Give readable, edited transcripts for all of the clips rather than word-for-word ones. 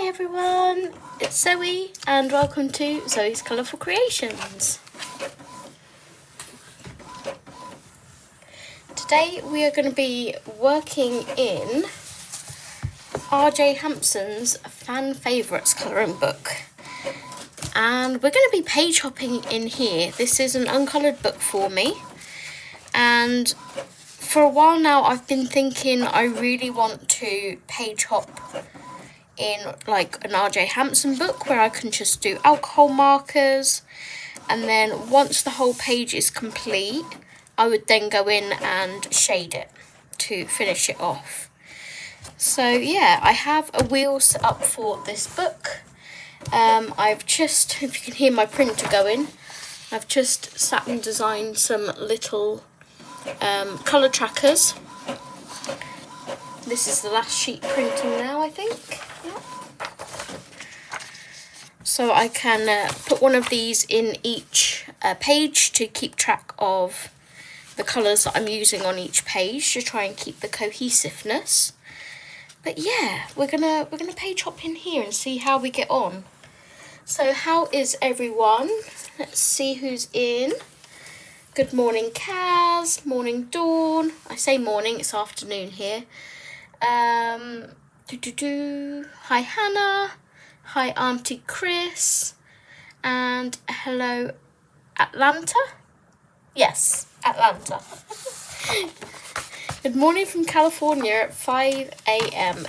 Hi everyone, it's Zoe and welcome to Zoe's Colourful Creations. Today we are going to be working in RJ Hampson's Fan Favourites colouring book. And we're going to be page hopping in here. This is an uncoloured book for me. And for a while now I've been thinking I really want to page hop in like an RJ Hampson book where I can just do alcohol markers, and then once the whole page is complete I would then go in and shade it to finish it off. So yeah, I have a wheel set up for this book. I've just, if you can hear my printer going, I've just sat and designed some little colour trackers. This is the last sheet printing now, I think. Yep. So I can put one of these in each page to keep track of the colours that I'm using on each page to try and keep the cohesiveness. But yeah, we're gonna page hop in here and see how we get on. So how is everyone? Let's see who's in. Good morning, Kaz. Morning, Dawn. I say morning, it's afternoon here. Hi, Hannah. Hi, Auntie Chris. And hello, Atlanta? Yes, Atlanta. Good morning from California at 5 a.m.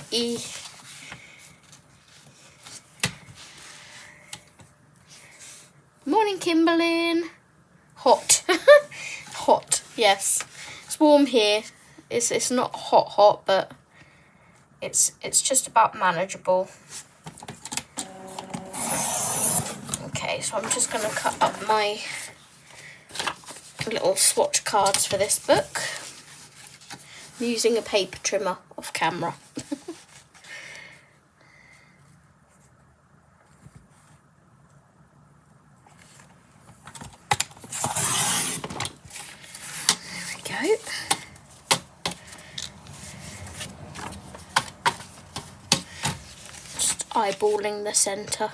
Morning, Kimberlyn. Hot. Hot, yes. It's warm here. It's not hot, but it's just about manageable. Okay, so I'm just going to cut up my little swatch cards for this book. I'm using a paper trimmer off camera. There we go. Just eyeballing the centre.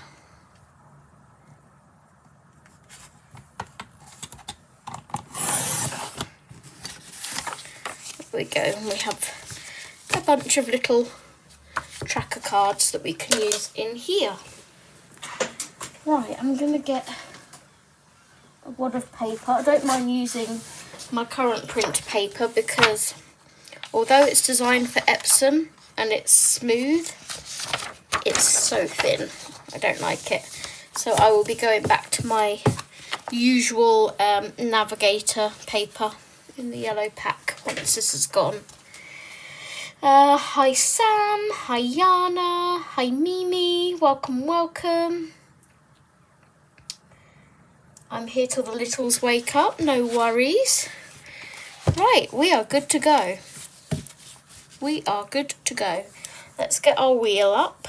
We go, and we have a bunch of little tracker cards that we can use in here. Right, I'm going to get a wad of paper. I don't mind using my current print paper because although it's designed for Epsom and it's smooth, it's so thin. I don't like it. So I will be going back to my usual Navigator paper in the yellow pack once this is gone. Hi Sam, hi Yana, hi Mimi, welcome. I'm here till the littles wake up, no worries. Right, we are good to go. Let's get our wheel up.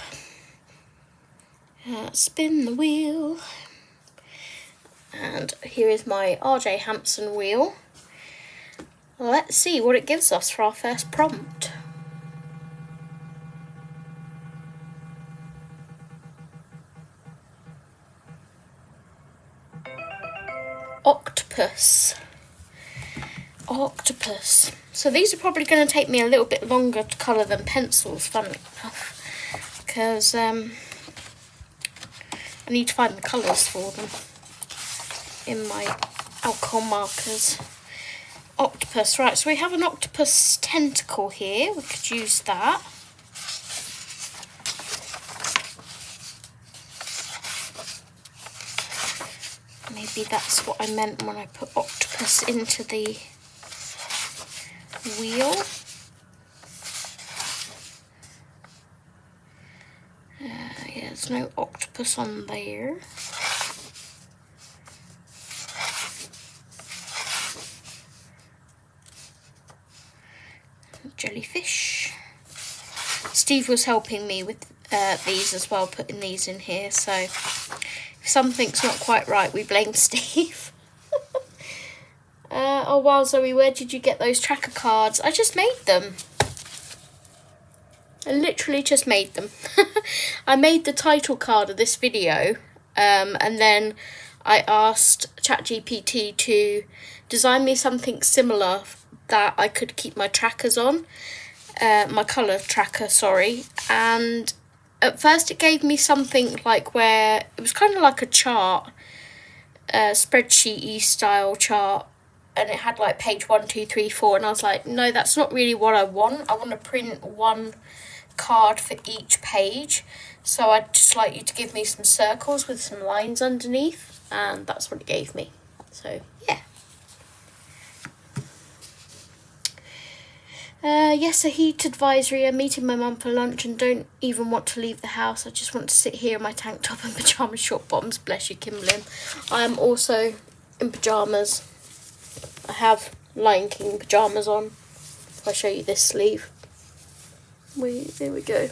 Spin the wheel. And here is my RJ Hampson wheel. Let's see what it gives us for our first prompt. Octopus. So these are probably going to take me a little bit longer to colour than pencils, funnily enough, because I need to find the colours for them in my alcohol markers. Octopus, right, so we have an octopus tentacle here. We could use that. Maybe that's what I meant when I put octopus into the wheel. Yeah, there's no octopus on there. Jellyfish. Steve was helping me with these as well, putting these in here, so if something's not quite right we blame Steve. Oh wow, Zoe, where did you get those tracker cards? I just made them. I literally just made them. I made the title card of this video, and then I asked ChatGPT to design me something similar that I could keep my trackers on, my colour tracker, sorry. And at first it gave me something like where it was kind of like a chart, spreadsheet-y style chart, and it had like page 1, 2, 3, 4, and I was like, no, that's not really what I want. I want to print one card for each page, so I'd just like you to give me some circles with some lines underneath, and that's what it gave me. So yeah. Yes, a heat advisory. I'm meeting my mum for lunch and don't even want to leave the house. I just want to sit here in my tank top and pyjamas, short bottoms. Bless you, Kimberlyn. I am also in pyjamas. I have Lion King pyjamas on. If I show you this sleeve. There we go.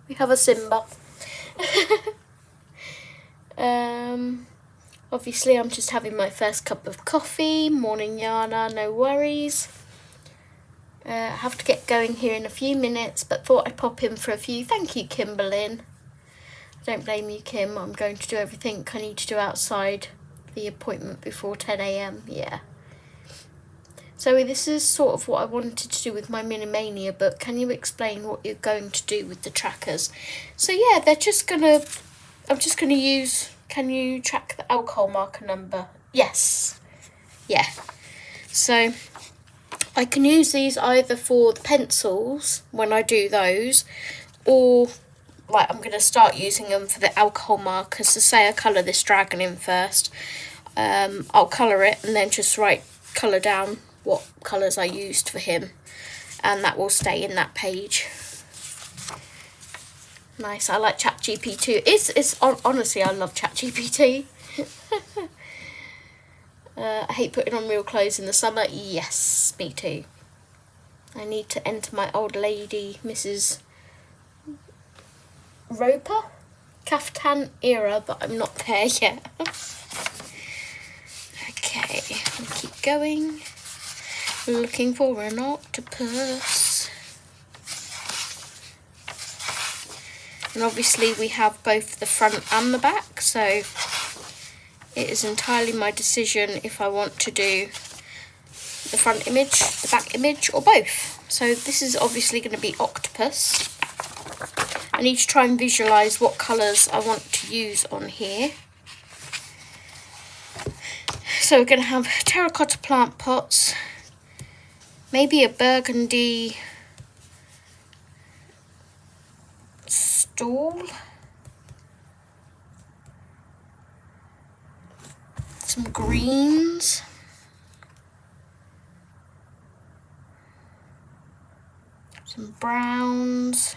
We have a Simba. Obviously I'm just having my first cup of coffee. Morning, Yana, no worries. I have to get going here in a few minutes, but thought I'd pop in for a few. Thank you, Kimberlyn. I don't blame you, Kim. I'm going to do everything I need to do outside the appointment before 10 a.m. Yeah. So this is sort of what I wanted to do with my Minimania book. Can you explain what you're going to do with the trackers? So yeah, I'm just gonna use, can you track the alcohol marker number? Yes. Yeah. So I can use these either for the pencils when I do those, or like I'm going to start using them for the alcohol markers. So say I colour this dragon in first, I'll colour it and then just colour down what colours I used for him, and that will stay in that page. Nice, I like ChatGPT. It's honestly, I love ChatGPT. I hate putting on real clothes in the summer. Yes, me too. I need to enter my old lady, Mrs. Roper, caftan era, but I'm not there yet. Okay, we'll keep going. Looking for an octopus. And obviously we have both the front and the back, so it is entirely my decision if I want to do the front image, the back image, or both. So this is obviously going to be octopus. I need to try and visualise what colours I want to use on here. So we're going to have terracotta plant pots, maybe a burgundy stool, some greens, some browns.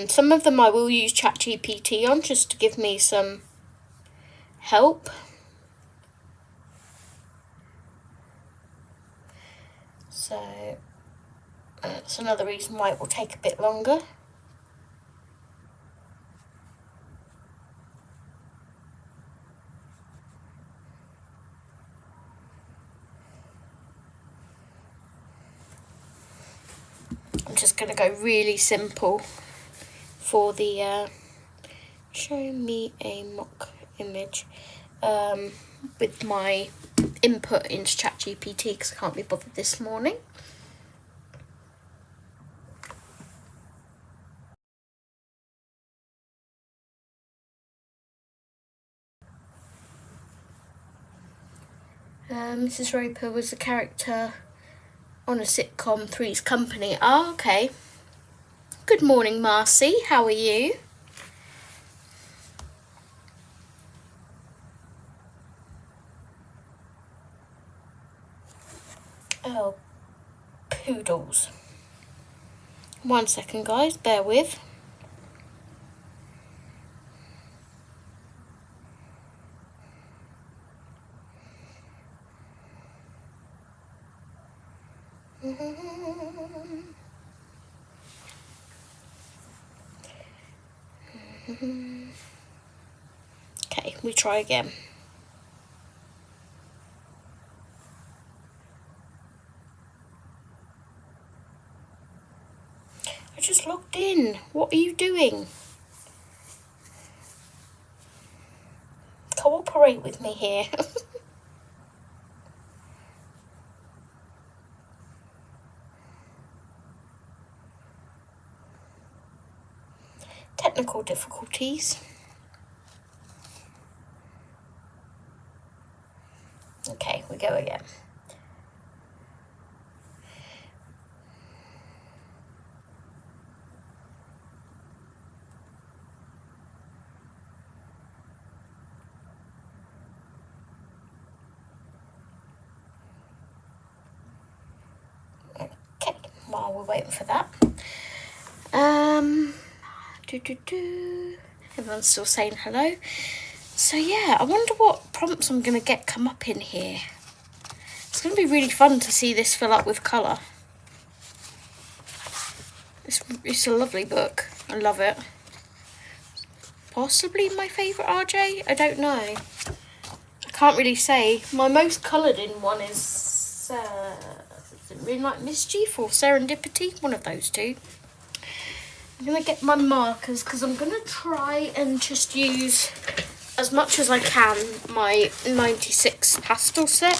Some of them I will use ChatGPT on just to give me some help. So that's another reason why it will take a bit longer. I'm just going to go really simple for the show me a mock image with my input into ChatGPT because I can't be bothered this morning. Mrs. Roper was a character on a sitcom, Three's Company. Oh, okay. Good morning, Marcy. How are you? Oh, poodles. 1 second, guys. Bear with. Okay, we try again. just logged in. What are you doing? Cooperate with me here. Technical difficulties. Okay, we go again. Okay, while we're waiting for that. Everyone's still saying hello. So yeah, I wonder what prompts I'm going to get come up in here. It's going to be really fun to see this fill up with colour. It's a lovely book. I love it. Possibly my favourite RJ? I don't know. I can't really say. My most coloured in one is Moonlight Mischief or Serendipity, one of those two. I'm going to get my markers because I'm going to try and just use, as much as I can, my 96 pastel set.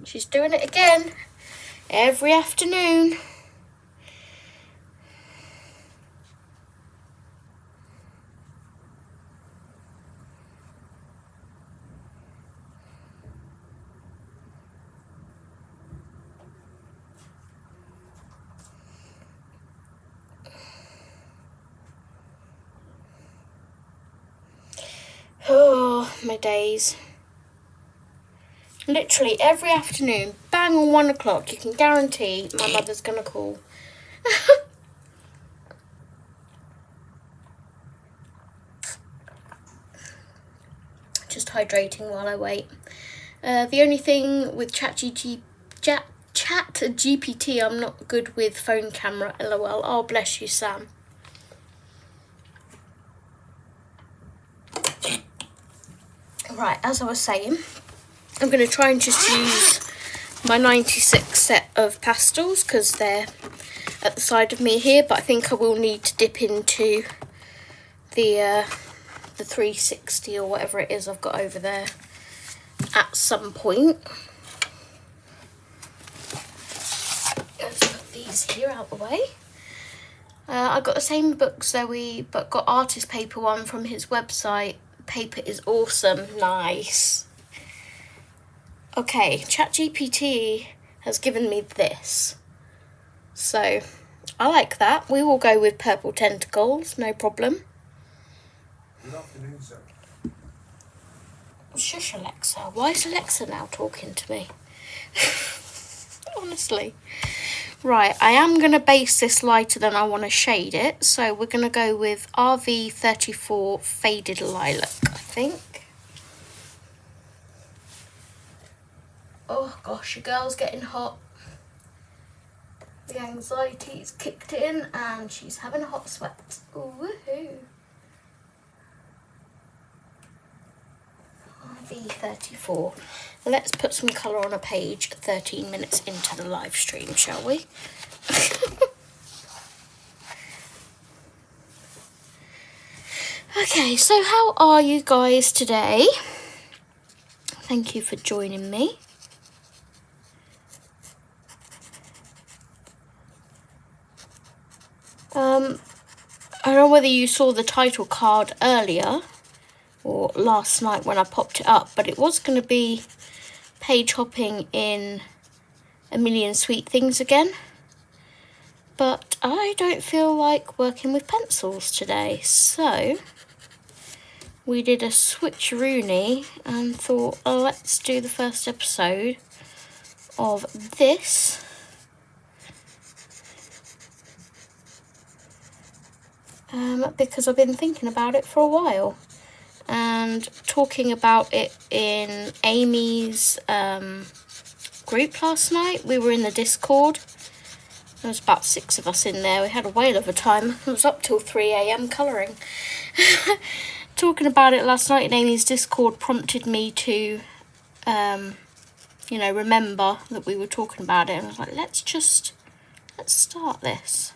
She's doing it again every afternoon. Oh, my days. Literally every afternoon, bang on 1 o'clock, you can guarantee my mother's going to call. Just hydrating while I wait. The only thing with ChatGPT, I'm not good with phone camera, lol. Oh, bless you, Sam. Right, as I was saying, I'm going to try and just use my 96 set of pastels because they're at the side of me here, but I think I will need to dip into the 360 or whatever it is I've got over there at some point. Let's put these here out the way. I got the same book Zoe, but got artist paper one from his website. Paper is awesome. Nice. Okay, ChatGPT has given me this, so I like that. We will go with purple tentacles, no problem. Good afternoon, sir. Shush, Alexa. Why is Alexa now talking to me? Honestly. Right, I am going to base this lighter than I want to shade it, so we're going to go with RV34 Faded Lilac, I think. Oh gosh, your girl's getting hot. The anxiety's kicked in and she's having a hot sweat. Ooh, woohoo. RV34. Let's put some colour on a page 13 minutes into the live stream, shall we? Okay, so how are you guys today? Thank you for joining me. I don't know whether you saw the title card earlier or last night when I popped it up, but it was going to be page hopping in A Million Sweet Things again. But I don't feel like working with pencils today, so we did a switcheroony and thought, oh, let's do the first episode of this. Because I've been thinking about it for a while and talking about it in Amy's group last night. We were in the Discord. There was about 6 of us in there. We had a whale of a time. I was up till 3 a.m. colouring. Talking about it last night in Amy's Discord prompted me to, remember that we were talking about it. And I was like, let's just let's start this.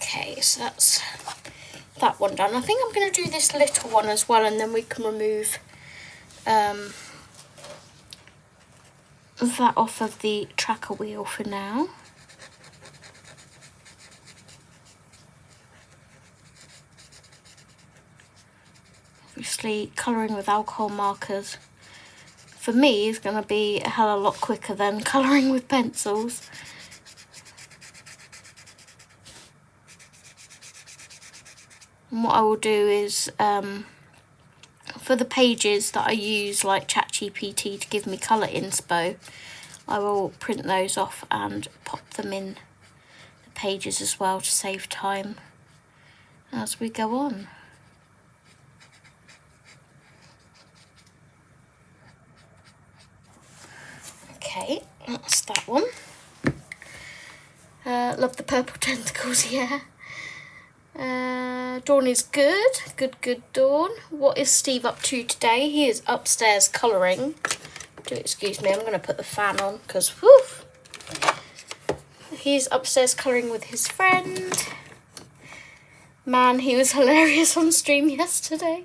Okay, so that's that one done. I think I'm going to do this little one as well, and then we can remove that off of the tracker wheel for now. Obviously, colouring with alcohol markers for me is going to be a hell of a lot quicker than colouring with pencils. And what I will do is, for the pages that I use, like ChatGPT, to give me colour inspo, I will print those off and pop them in the pages as well to save time as we go on. Okay, that's that one. Love the purple tentacles, yeah. Dawn is good. Good, Dawn. What is Steve up to today? He is upstairs colouring. Do excuse me, I'm going to put the fan on because, whew, he's upstairs colouring with his friend. Man, he was hilarious on stream yesterday.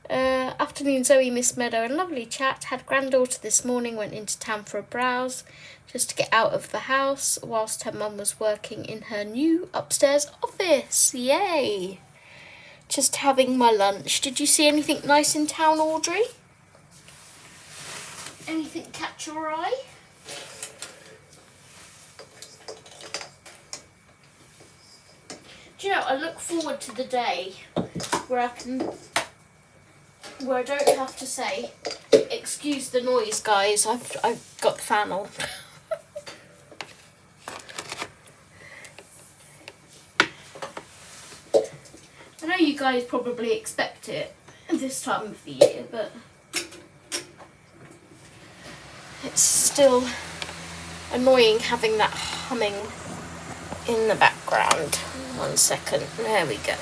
Afternoon, Zoe, Miss Meadow, and lovely chat. Had granddaughter this morning, went into town for a browse just to get out of the house whilst her mum was working in her new upstairs office. Yay! Just having my lunch. Did you see anything nice in town, Audrey? Anything catch your eye? Do you know, I look forward to the day where I don't have to say, excuse the noise, guys, I've got the fan on. I know you guys probably expect it this time of the year, but it's still annoying having that humming in the background. 1 second, there we go.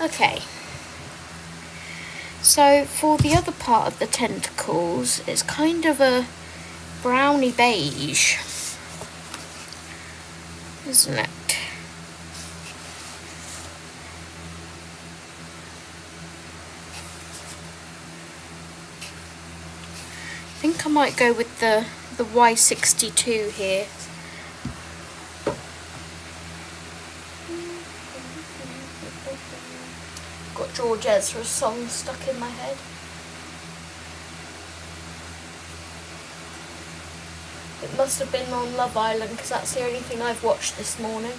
Okay, so for the other part of the tentacles, it's kind of a browny beige, isn't it? I think I might go with the Y62 here. Got George Ezra's song stuck in my head. It must have been on Love Island because that's the only thing I've watched this morning.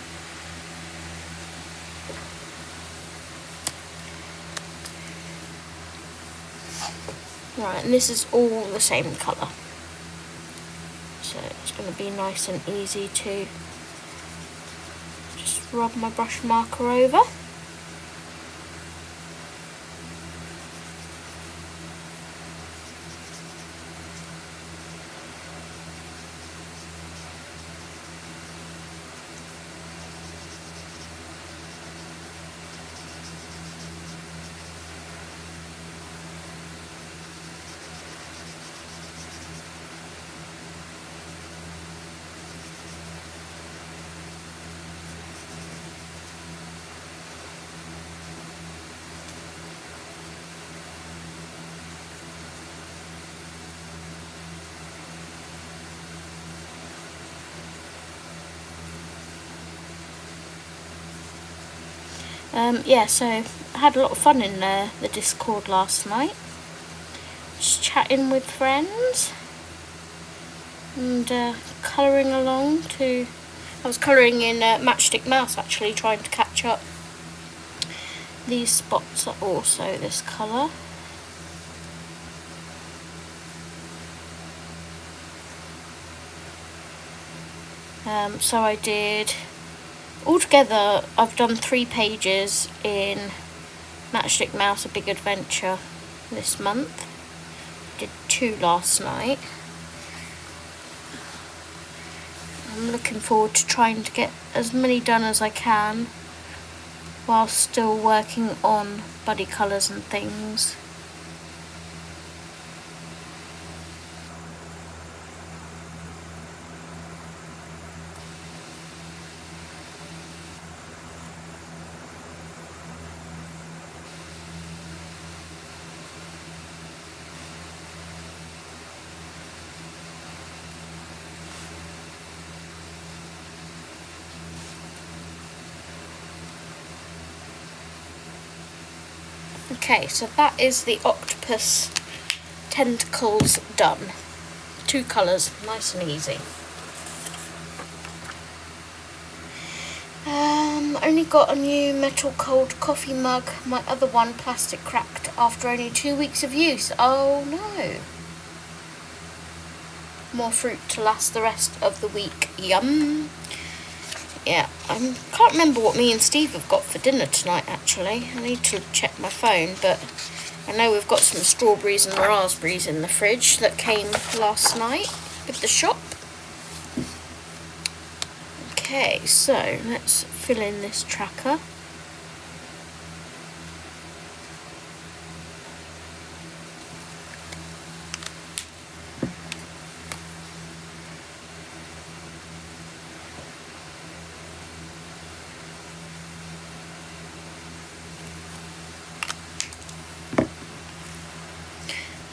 Right, and this is all the same colour. So it's going to be nice and easy to just rub my brush marker over. Yeah, so I had a lot of fun in the Discord last night. just chatting with friends and colouring along to... I was colouring in Matchstick Mouse actually, trying to catch up. These spots are also this colour. So I did, altogether I've done 3 pages in Matchstick Mouse A Big Adventure this month. Did 2 last night. I'm looking forward to trying to get as many done as I can while still working on buddy colours and things. Okay, so that is the octopus tentacles done. 2 colours, nice and easy. Only got a new metal cold coffee mug. My other one plastic cracked after only 2 weeks of use. Oh no. More fruit to last the rest of the week. Yum. Yeah, I can't remember what me and Steve have got for dinner tonight actually. I need to check my phone, but I know we've got some strawberries and raspberries in the fridge that came last night with the shop. Okay, so let's fill in this tracker.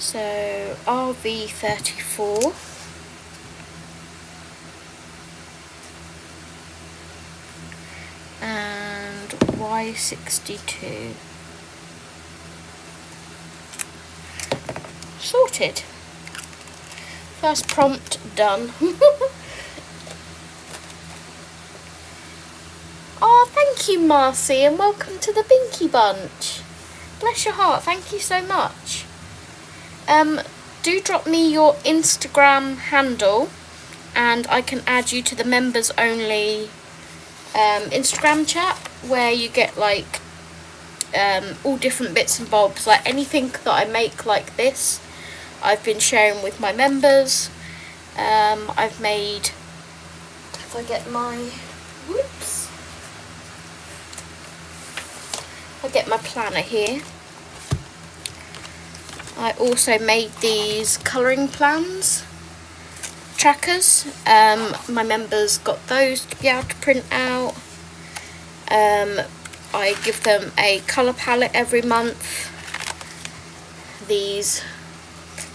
So RV34, and Y62. Sorted. First prompt done. Oh, thank you, Marcy, and welcome to the Binky Bunch. Bless your heart, thank you so much. Do drop me your Instagram handle and I can add you to the members only Instagram chat, where you get like all different bits and bobs, like anything that I make like this I've been sharing with my members. I've made, if I get my, whoops, I get my planner here. I also made these colouring plans, trackers. My members got those to be able to print out. I give them a colour palette every month. This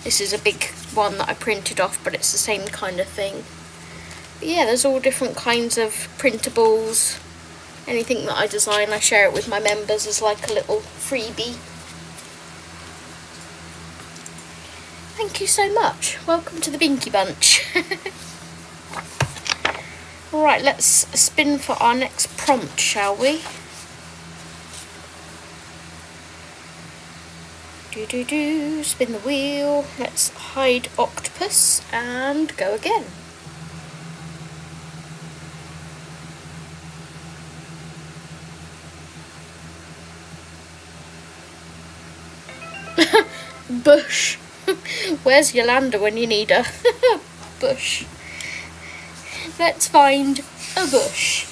is a big one that I printed off, but it's the same kind of thing. But yeah, there's all different kinds of printables. Anything that I design, I share it with my members as like a little freebie. Thank you so much. Welcome to the Binky Bunch. Alright, let's spin for our next prompt, shall we? Spin the wheel. Let's hide octopus and go again. Bush. Where's Yolanda when you need her? Bush. Let's find a bush.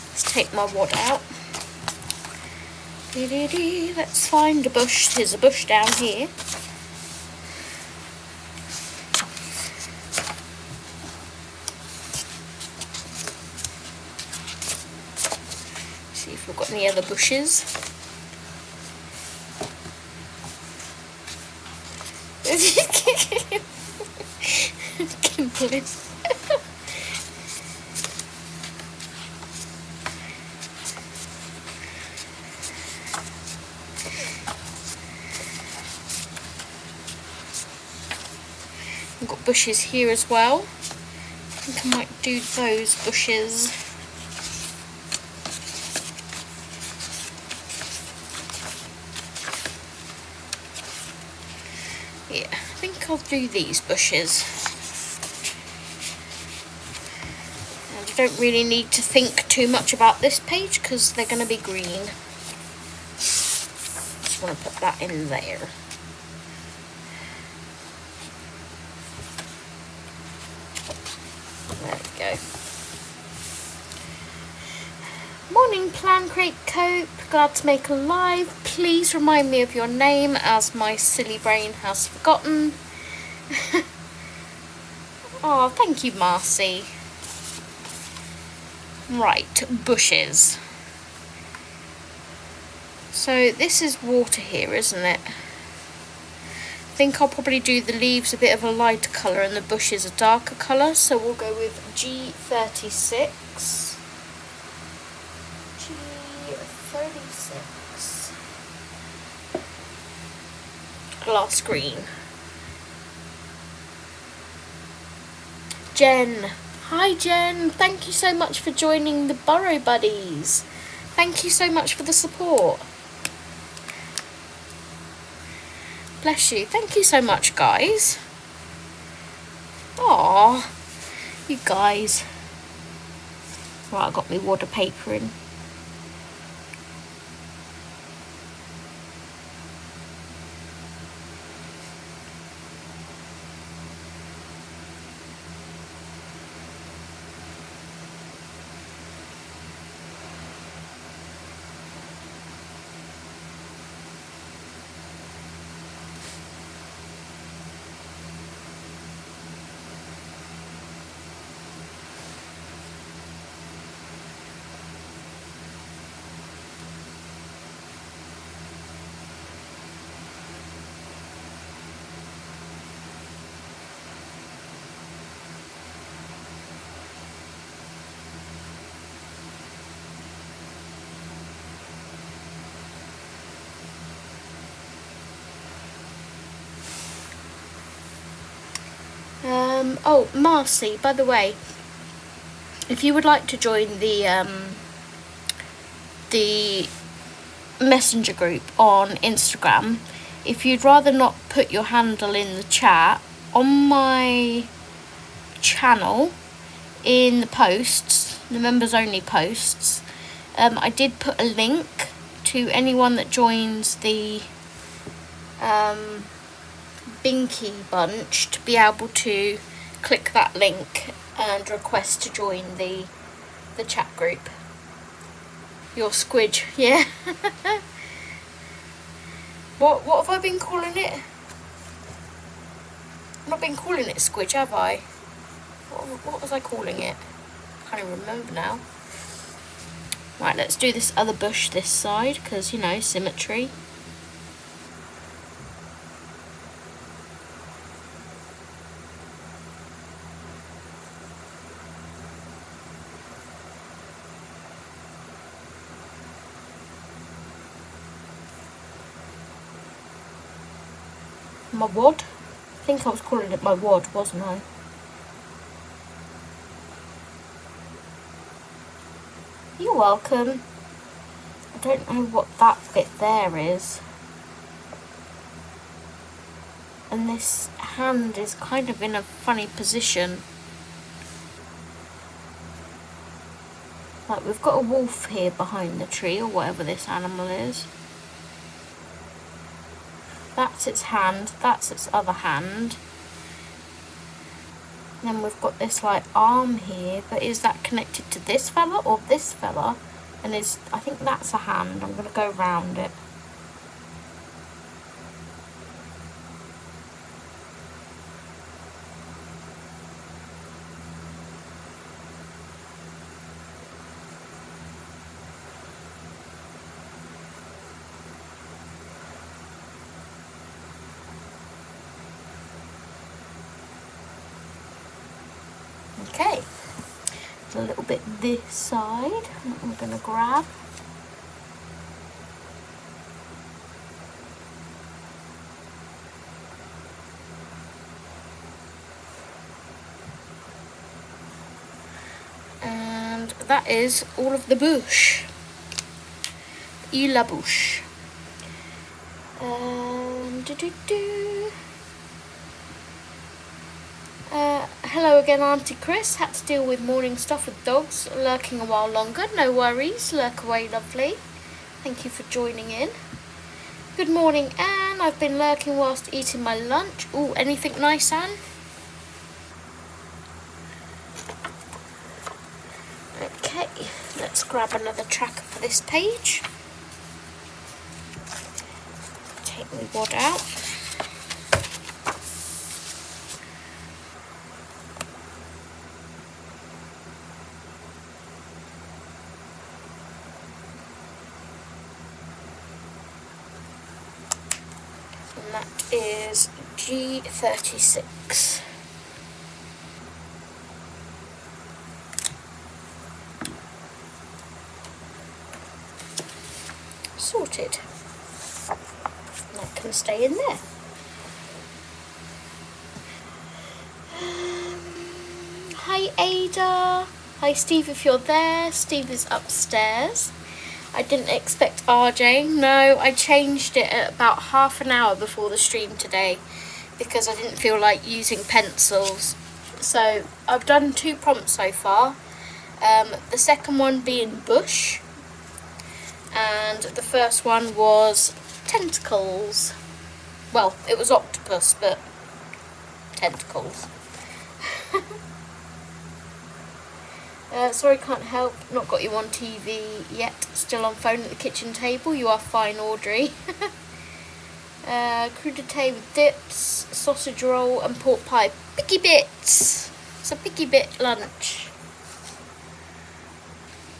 Let's take my wad out. Let's find a bush. There's a bush down here. See if we've got any other bushes. Kimberly. I've got bushes here as well. I think I might do those bushes. Yeah, I think I'll do these bushes. And I don't really need to think too much about this page because they're going to be green. Just want to put that in there. There we go. Morning, Plan Crate Cope. Glad to make a live. Please remind me of your name as my silly brain has forgotten. Oh, thank you, Marcy. Right, bushes. So this is water here, isn't it? I think I'll probably do the leaves a bit of a lighter colour and the bushes a darker colour. So we'll go with G36. G36. Glass green. Jen. Hi Jen. Thank you so much for joining the Burrow Buddies. Thank you so much for the support. Bless you. Thank you so much, guys. Aww, you guys. Right, I got my water paper in. Oh, Marcy, by the way, if you would like to join the messenger group on Instagram, if you'd rather not put your handle in the chat, on my channel, in the posts, the members only posts, I did put a link to anyone that joins the Binky bunch to be able to click that link and request to join the chat group. Your squidge, yeah. What have I been calling it? I've not been calling it squidge, have I? What was I calling it? Can't even remember now. Right, let's do this other bush this side because, you know, symmetry. My wad? I think I was calling it my wad, wasn't I? You're welcome. I don't know what that bit there is. And this hand is kind of in a funny position. Like we've got a wolf here behind the tree, or whatever this animal is. That's its hand, that's its other hand. And then we've got this like arm here, but is that connected to this fella or this fella? And I think that's a hand. I'm going to go round it. Okay, a little bit this side that I'm going to grab. that is all of the bush. Et la bouche. Hello again, Auntie Chris. Had to deal with morning stuff with dogs lurking a while longer. No worries, lurk away, lovely. Thank you for joining in. Good morning, Anne. I've been lurking whilst eating my lunch. Ooh, anything nice, Anne? Okay, let's grab another tracker for this page. Take the wad out. And that is G36. Sorted. That can stay in there. Hi Ada. Hi Steve if you're there. Steve is upstairs. I didn't expect RJ. No, I changed it at about half an hour before the stream today because I didn't feel like using pencils. So I've done 2 prompts so far. The second one being bush. And the first one was tentacles. Well, it was octopus, but tentacles. Sorry, can't help. Not got you on TV yet. Still on phone at the kitchen table. You are fine, Audrey. Crudité with dips, sausage roll and pork pie. Picky bits. It's a picky bit lunch.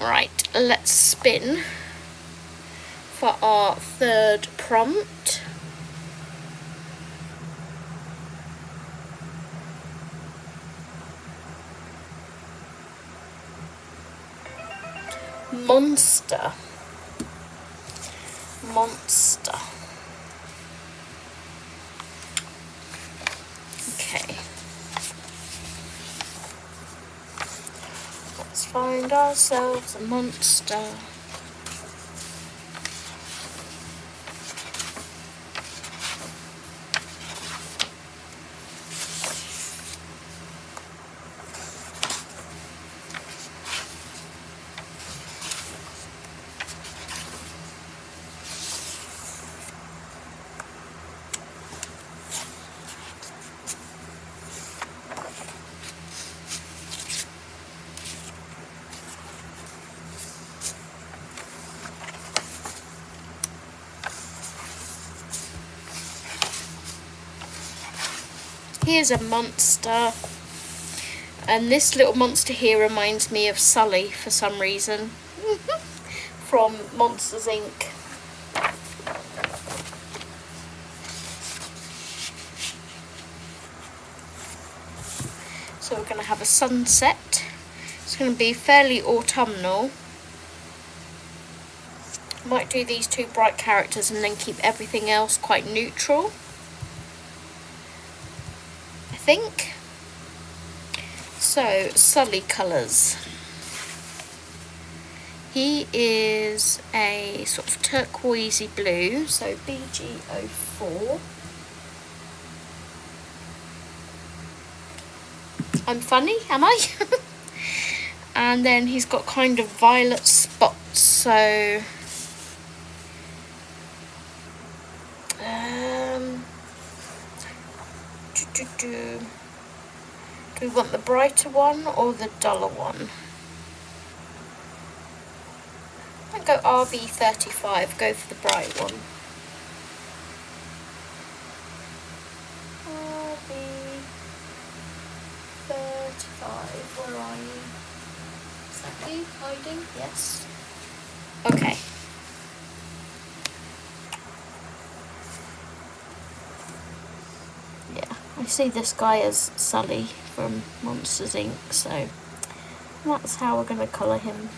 Right, let's spin for our third prompt. Monster. Okay. Let's find ourselves a monster. Here's a monster, and this little monster here reminds me of Sully for some reason from Monsters Inc. So we're going to have a sunset. It's going to be fairly autumnal. Might do these 2 bright characters and then keep everything else quite neutral, I think. So, Sully colours. He is a sort of turquoisey blue, so BG04. I'm funny, am I? And then he's got kind of violet spots, so do we want the brighter one or the duller one? I'll go RB35, go for the bright one. RB35, where are you? Is that you hiding? Yes. Okay. I see this guy as Sully from Monsters Inc. So that's how we're going to colour him.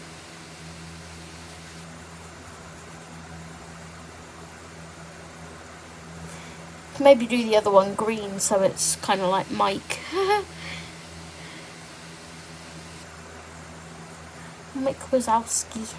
Maybe do the other one green so it's kind of like Mike. Mick Wazowski.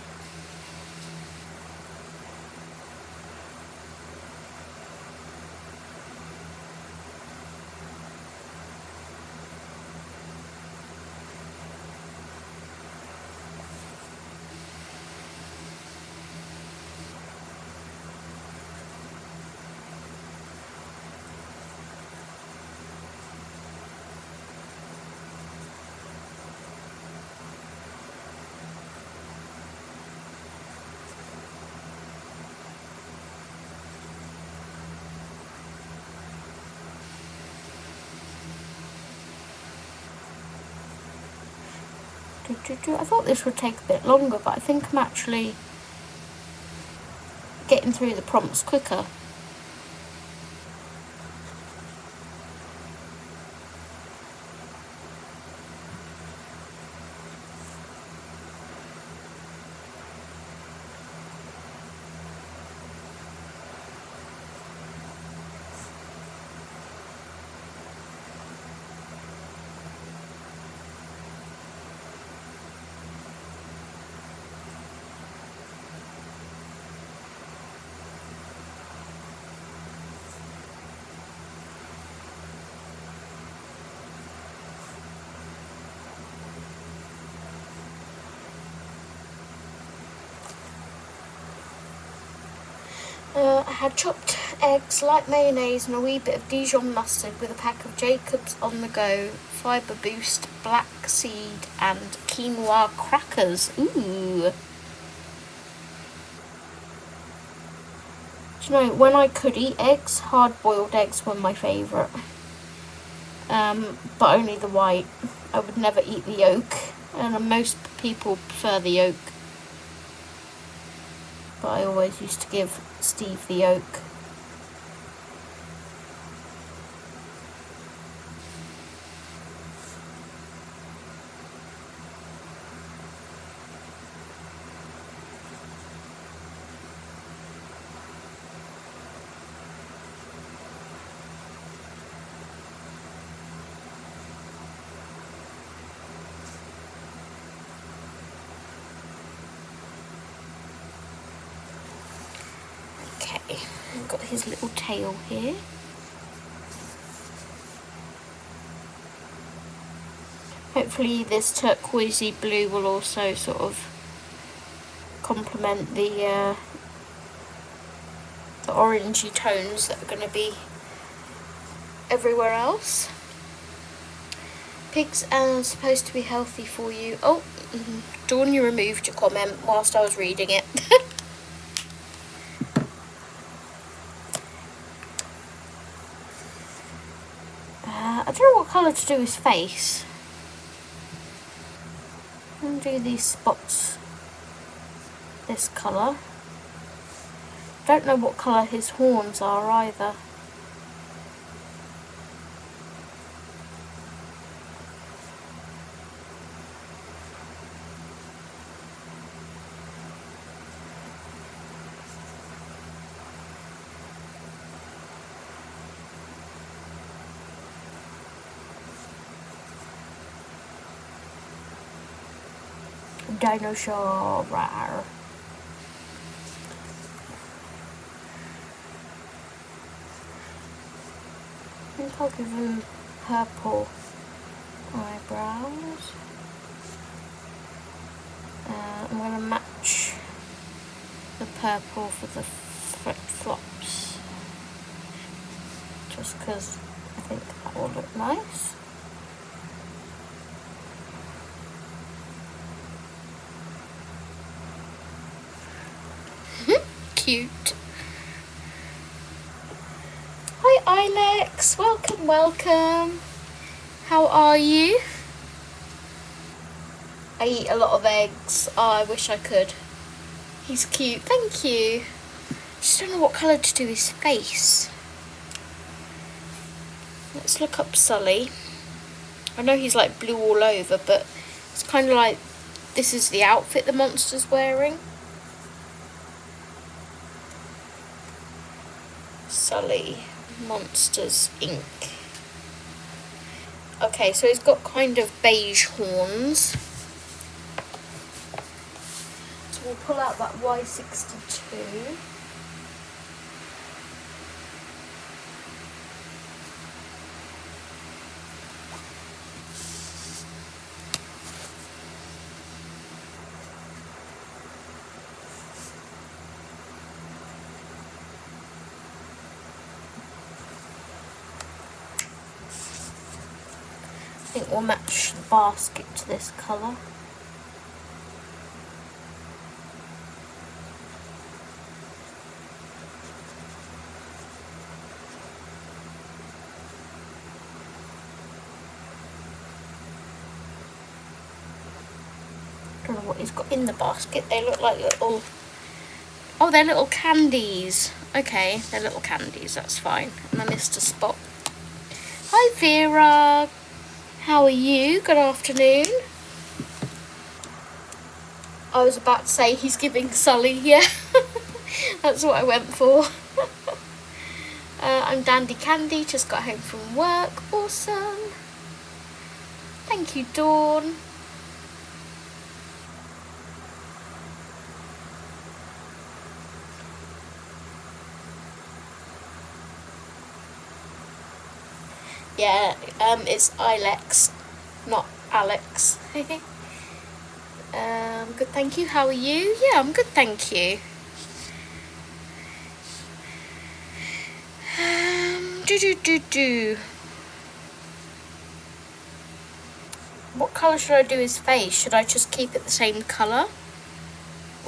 I thought this would take a bit longer, but I think I'm actually getting through the prompts quicker. I had chopped eggs, light mayonnaise and a wee bit of Dijon mustard with a pack of Jacob's On The Go, Fibre Boost, black seed and quinoa crackers. Ooh. Do you know, when I could eat eggs, hard-boiled eggs were my favourite. But only the white. I would never eat the yolk, and most people prefer the yolk. But I always used to give Steve the yolk. Okay, I've got his little tail here. Hopefully this turquoisey blue will also sort of complement the orangey tones that are going to be everywhere else. Pigs are supposed to be healthy for you. Oh, Dawn, you removed your comment whilst I was reading it. I don't know what colour to do his face. I'm going to do these spots this colour. Don't know what colour his horns are either. Dinosaur. Rawr. I think I'll give him purple eyebrows. I'm going to match the purple for the flip-flops, just because I think that will look nice. Cute. Hi Ilex, welcome. How are you? I eat a lot of eggs. Oh, I wish I could. He's cute, thank you. Just don't know what colour to do his face. Let's look up Sully. I know he's like blue all over, but it's kind of like this is the outfit the monster's wearing. Sully, Monsters Inc. Okay, so he's got kind of beige horns. we'll pull out that Y62. I think we'll match the basket to this colour. I don't know what he's got in the basket. They look like little... Oh, they're little candies. Okay, they're little candies, that's fine. And I missed a spot. Hi Vera, how are you? Good afternoon. I was about to say he's giving Sully, yeah. That's what I went for. I'm Dandy Candy, just got home from work. Awesome. Thank you, Dawn. Yeah, it's Ilex, not Alex. Good, thank you. How are you? Yeah, I'm good, thank you. What colour should I do his face? Should I just keep it the same colour?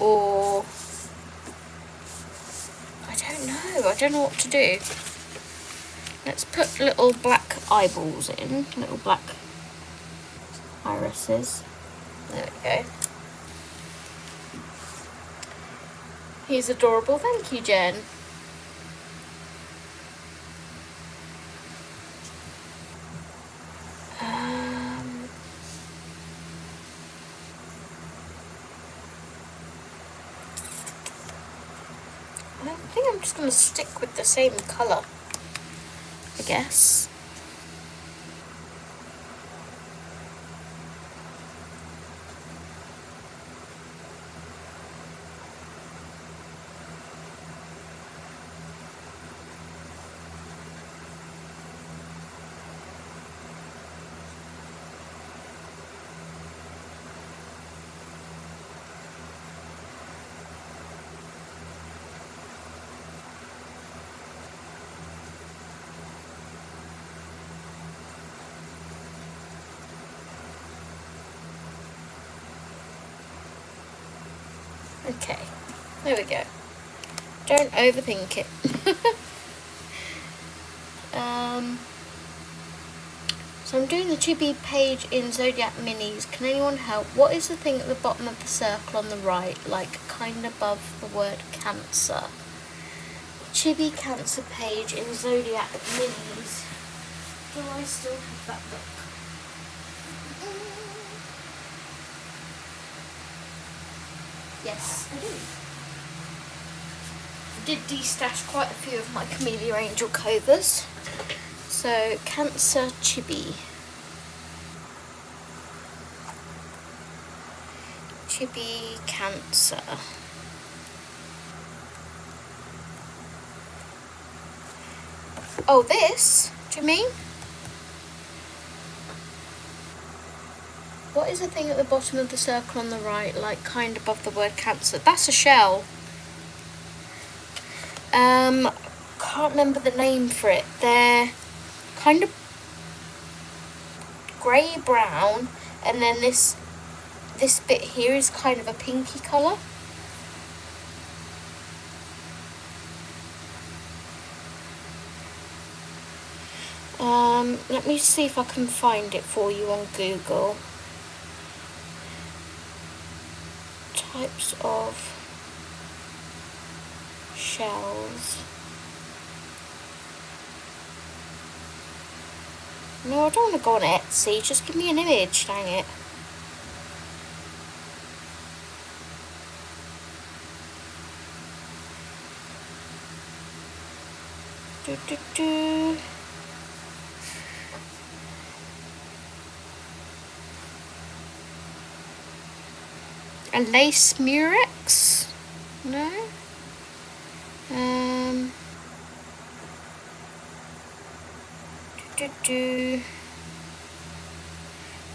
Or... I don't know what to do. Let's put little black eyeballs in, little black irises. There we go. He's adorable. Thank you, Jen. I think I'm just going to stick with the same colour, I guess. Okay, there we go. Don't overthink it. So I'm doing the chibi page in Zodiac Minis. Can anyone help? What is the thing at the bottom of the circle on the right, like kind of above the word Cancer? Chibi Cancer page in Zodiac Minis. Do I still have that book? Yes, I do. I did de-stash quite a few of my Camellia Angel covers. So, Cancer Chibi. Chibi Cancer. Oh, this? Do you mean? What is the thing at the bottom of the circle on the right, like kind of above the word Cancer? That's a shell. Can't remember the name for it. They're kind of grey brown, and then this bit here is kind of a pinky colour. Let me see if I can find it for you on Google. Types of shells. No, I don't want to go on Etsy. Just give me an image, dang it. A lace murex? Murex? No?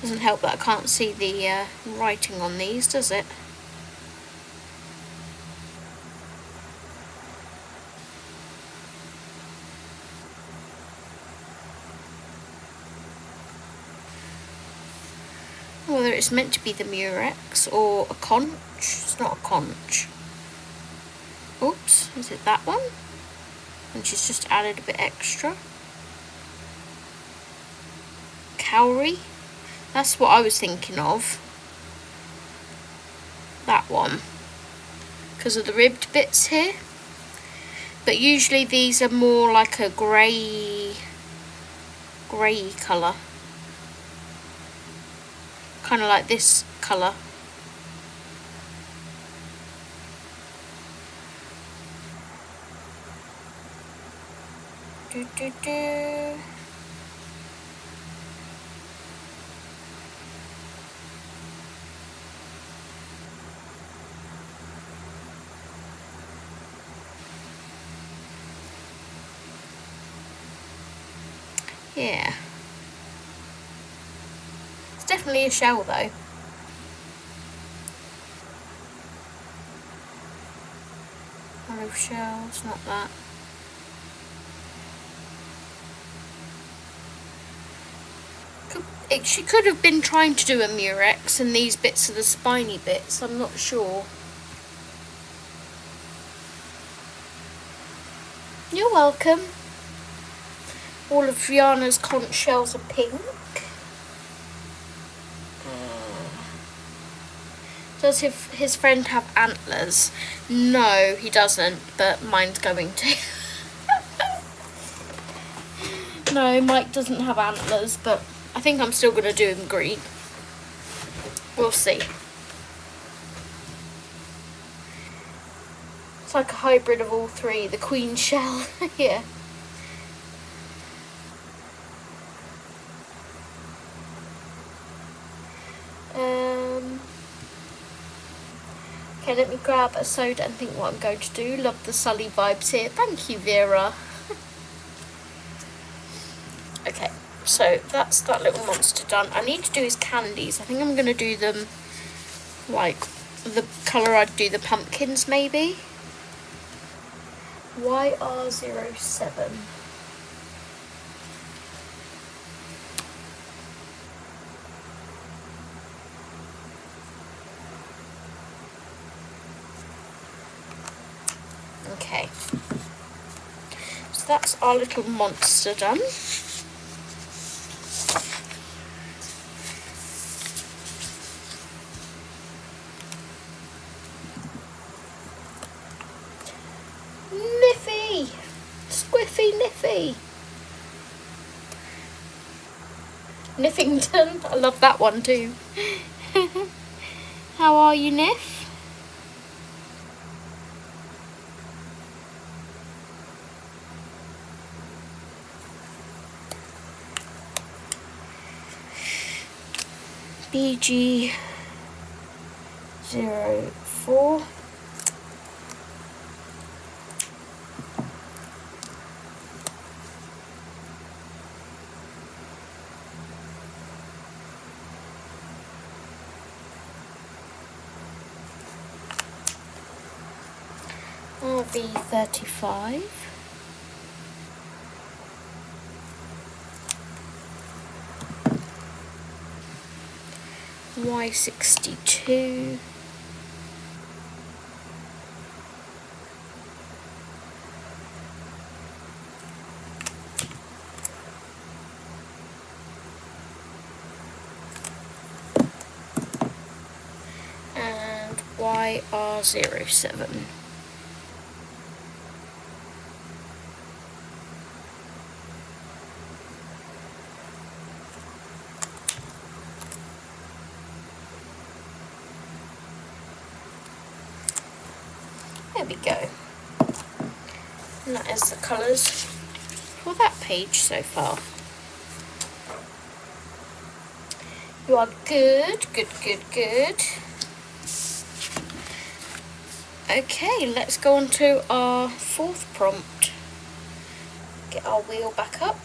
Doesn't help that I can't see the writing on these, does it? Whether it's meant to be the Murex or a conch. It's not a conch. Oops, is it that one? And she's just added a bit extra. Cowrie? That's what I was thinking of. That one. Because of the ribbed bits here. But usually these are more like a grey colour. Kind of like this colour. Yeah. It's definitely a shell though. Olive shell, it's not that. She could have been trying to do a Murex and these bits are the spiny bits, I'm not sure. You're welcome. All of Rihanna's conch shells are pink. Does his friend have antlers? No, he doesn't, but mine's going to. No, Mike doesn't have antlers, but I think I'm still going to do him green. We'll see. It's like a hybrid of all three. The queen shell. Yeah. Okay, let me grab a soda and think what I'm going to do. Love the Sully vibes here. Thank you, Vera. Okay, so that's that little monster done. I need to do his candies. I think I'm going to do them like the colour I'd do the pumpkins, maybe. YR07. Okay, so that's our little monster done. Niffy! Squiffy Niffy! Niffington, I love that one too. How are you, Niff? BG04. RV35. Y62. And YR07. There we go. And that is the colours for that page so far. You are good, good, good, good. Okay, let's go on to our fourth prompt. Get our wheel back up.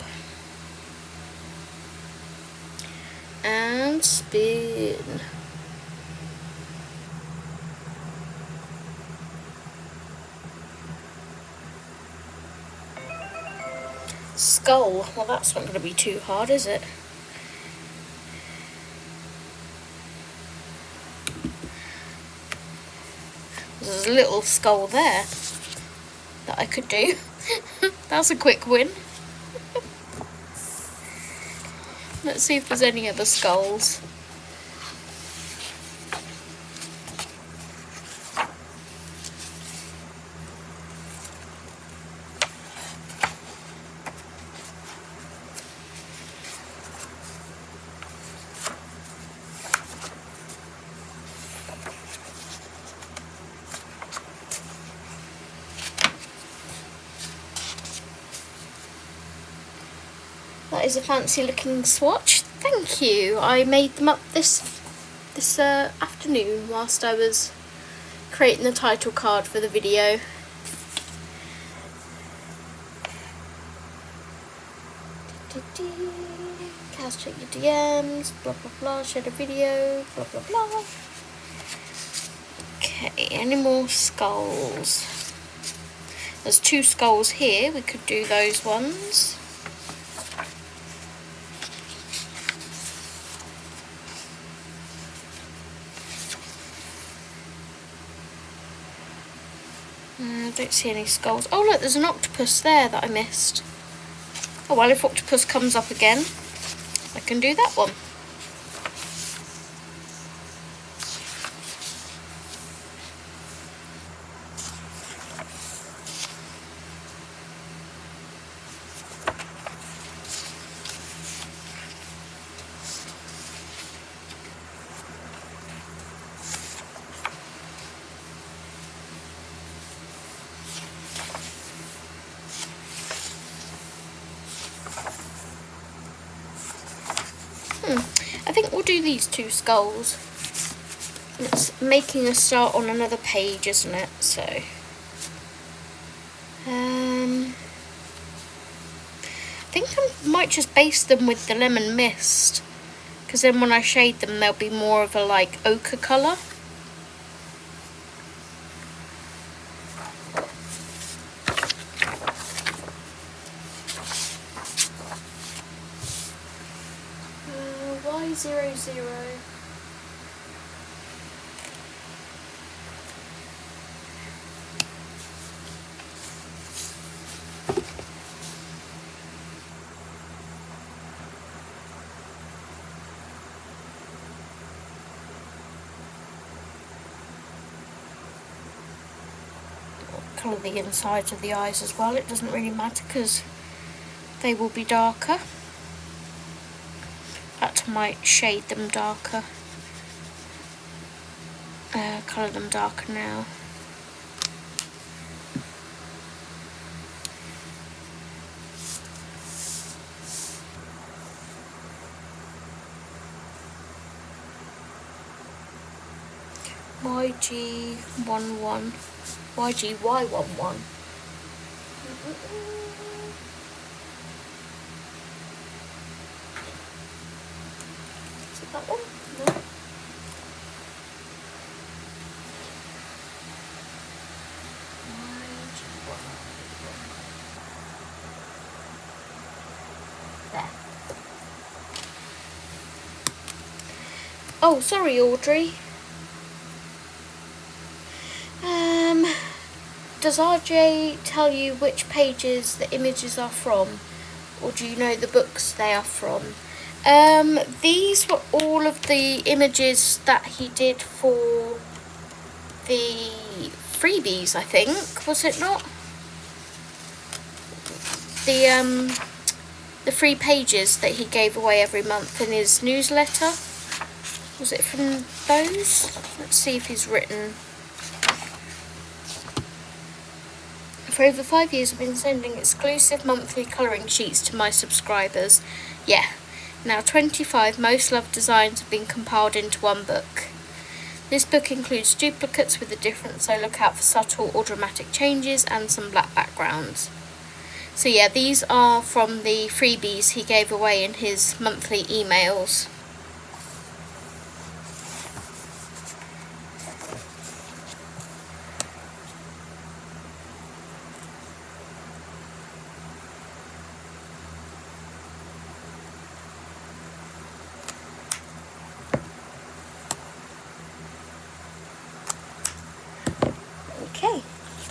And spin. Skull. Well, that's not going to be too hard, is it? There's a little skull there that I could do. That's a quick win. Let's see if there's any other skulls. That is a fancy looking swatch. Thank you. I made them up this afternoon whilst I was creating the title card for the video. Cows check your DMs, blah blah blah, shared a video, blah blah blah. Okay, any more skulls? There's 2 skulls here, we could do those ones. I don't see any skulls. Oh look, there's an octopus there that I missed. Oh well, if octopus comes up again, I can do that one. I think we'll do these 2 skulls. It's making a start on another page, isn't it? So, I think I might just base them with the lemon mist, because then when I shade them, they'll be more of a like ochre colour. Y00. Colour the insides of the eyes as well. It doesn't really matter because they will be darker. In fact, I might shade them darker. Colour them darker now. YGY11. YGY11. Is it that one? No. There. Oh, sorry, Audrey. Does RJ tell you which pages the images are from, or do you know the books they are from? These were all of the images that he did for the freebies, I think, was it not? The free pages that he gave away every month in his newsletter. Was it from those? Let's see if he's written. For over 5 years, I've been sending exclusive monthly colouring sheets to my subscribers. Yeah, now 25 most loved designs have been compiled into one book. This book includes duplicates with a difference, so look out for subtle or dramatic changes and some black backgrounds. So yeah, these are from the freebies he gave away in his monthly emails. Okay,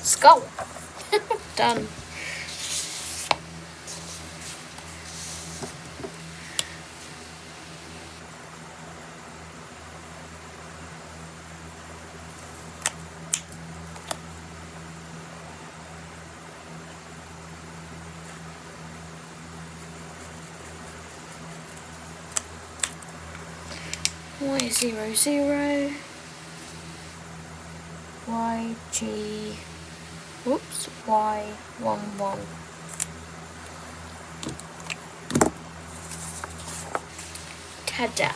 skull. Done. Y00 YG Y11. Ta-da.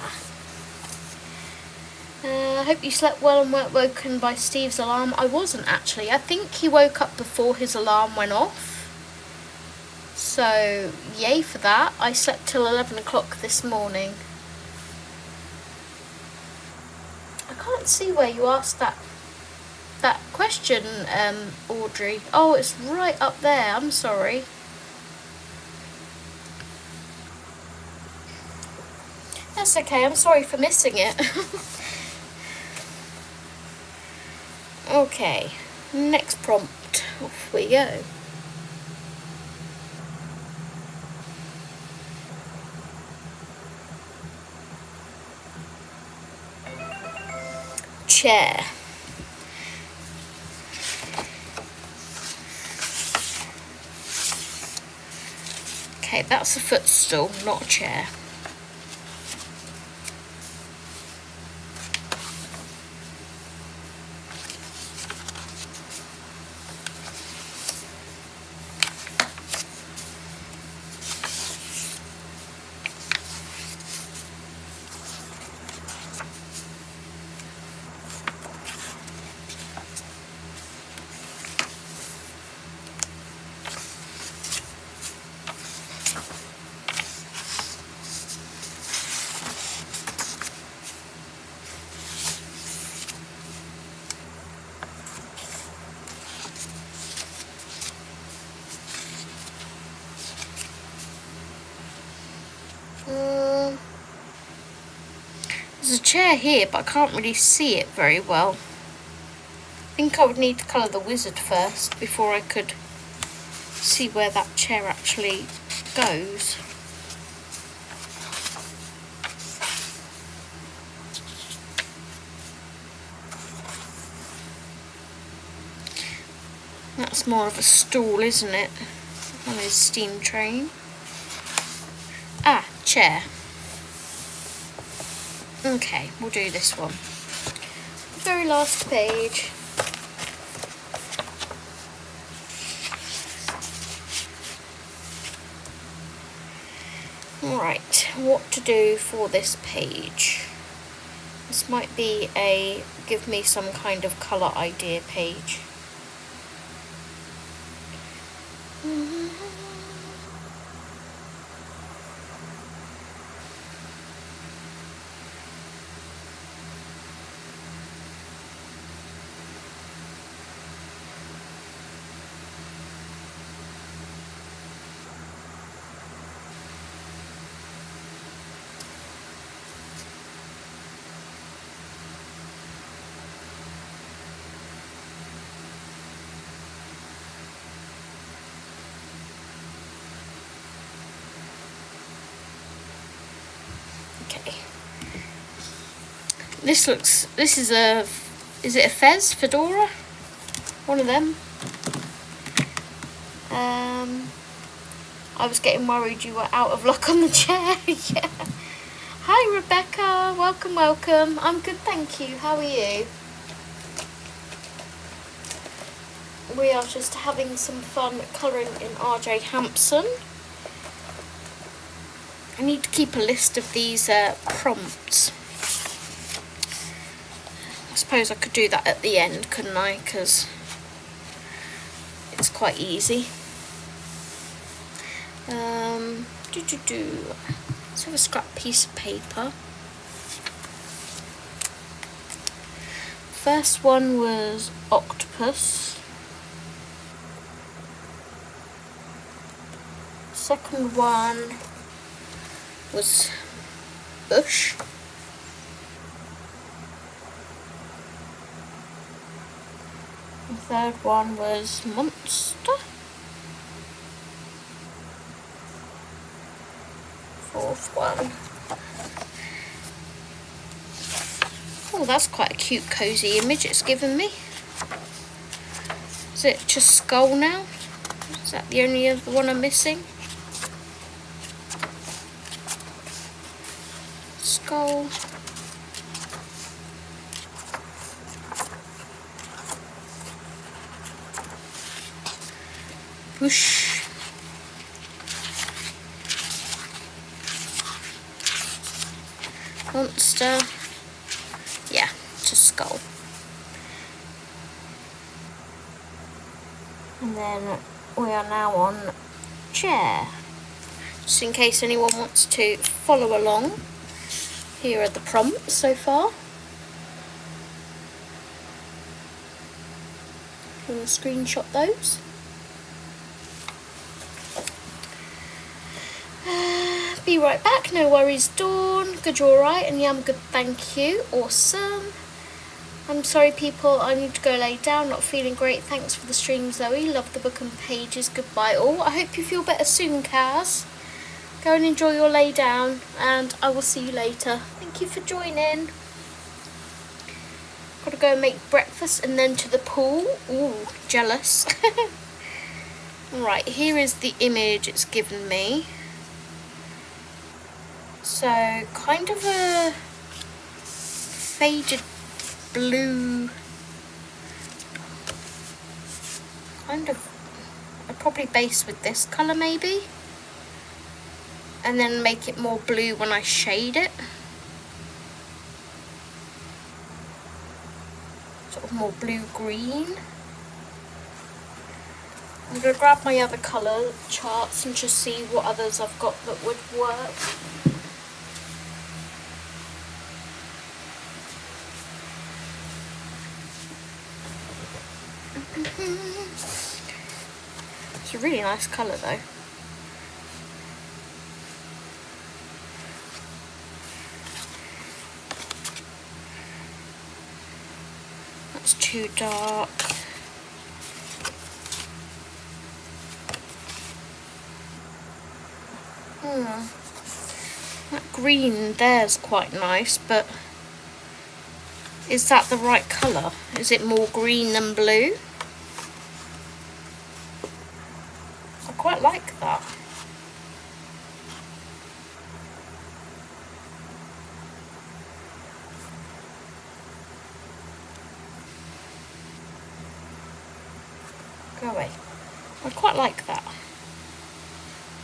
I hope you slept well and weren't woken by Steve's alarm. I wasn't actually. I think he woke up before his alarm went off. So, yay for that. I slept till 11 o'clock this morning. I can't see where you asked that question, Audrey. Oh, it's right up there. I'm sorry. That's okay. I'm sorry for missing it. Okay, next prompt. Off we go. Chair. Okay, that's a footstool, not a chair. There's a chair here, but I can't really see it very well. I think I would need to colour the wizard first before I could see where that chair actually goes. That's more of a stool, isn't it? On his steam train. Ah, chair. Okay, we'll do this one. Very last page. Right, what to do for this page? This might be a give me some kind of colour idea page. Okay. Is it a fez, fedora? One of them. I was getting worried you were out of luck on the chair. Yeah. Hi Rebecca, welcome. I'm good, thank you. How are you? We are just having some fun colouring in RJ Hampson. I need to keep a list of these prompts. I suppose I could do that at the end, couldn't I? Because it's quite easy. Let's have a scrap piece of paper. First one was octopus. Second one was bush. The third one was monster. Fourth one. Oh, that's quite a cute cozy image it's given me. Is it just skull now? Is that the only other one I'm missing? Skull. Bush. Monster. Yeah, just skull. And then we are now on chair. Just in case anyone wants to follow along, here are the prompts so far. I'm going to screenshot those. Be right back, no worries, Dawn. Good, you're alright? And yeah, I'm good, thank you. Awesome. I'm sorry, people, I need to go lay down, not feeling great. Thanks for the stream, Zoe. Love the book and pages. Goodbye, all. I hope you feel better soon, Kaz. Go and enjoy your lay down, and I will see you later. Thank you for joining. Gotta go and make breakfast and then to the pool. Ooh, jealous. Right, here is the image it's given me. So, kind of a faded blue, kind of, I'd probably base with this colour maybe, and then make it more blue when I shade it. Sort of more blue-green. I'm going to grab my other colour charts and just see what others I've got that would work. It's a really nice colour though. That's too dark. That green there's quite nice, but is that the right colour? Is it more green than blue? I quite like that. Go away. I quite like that.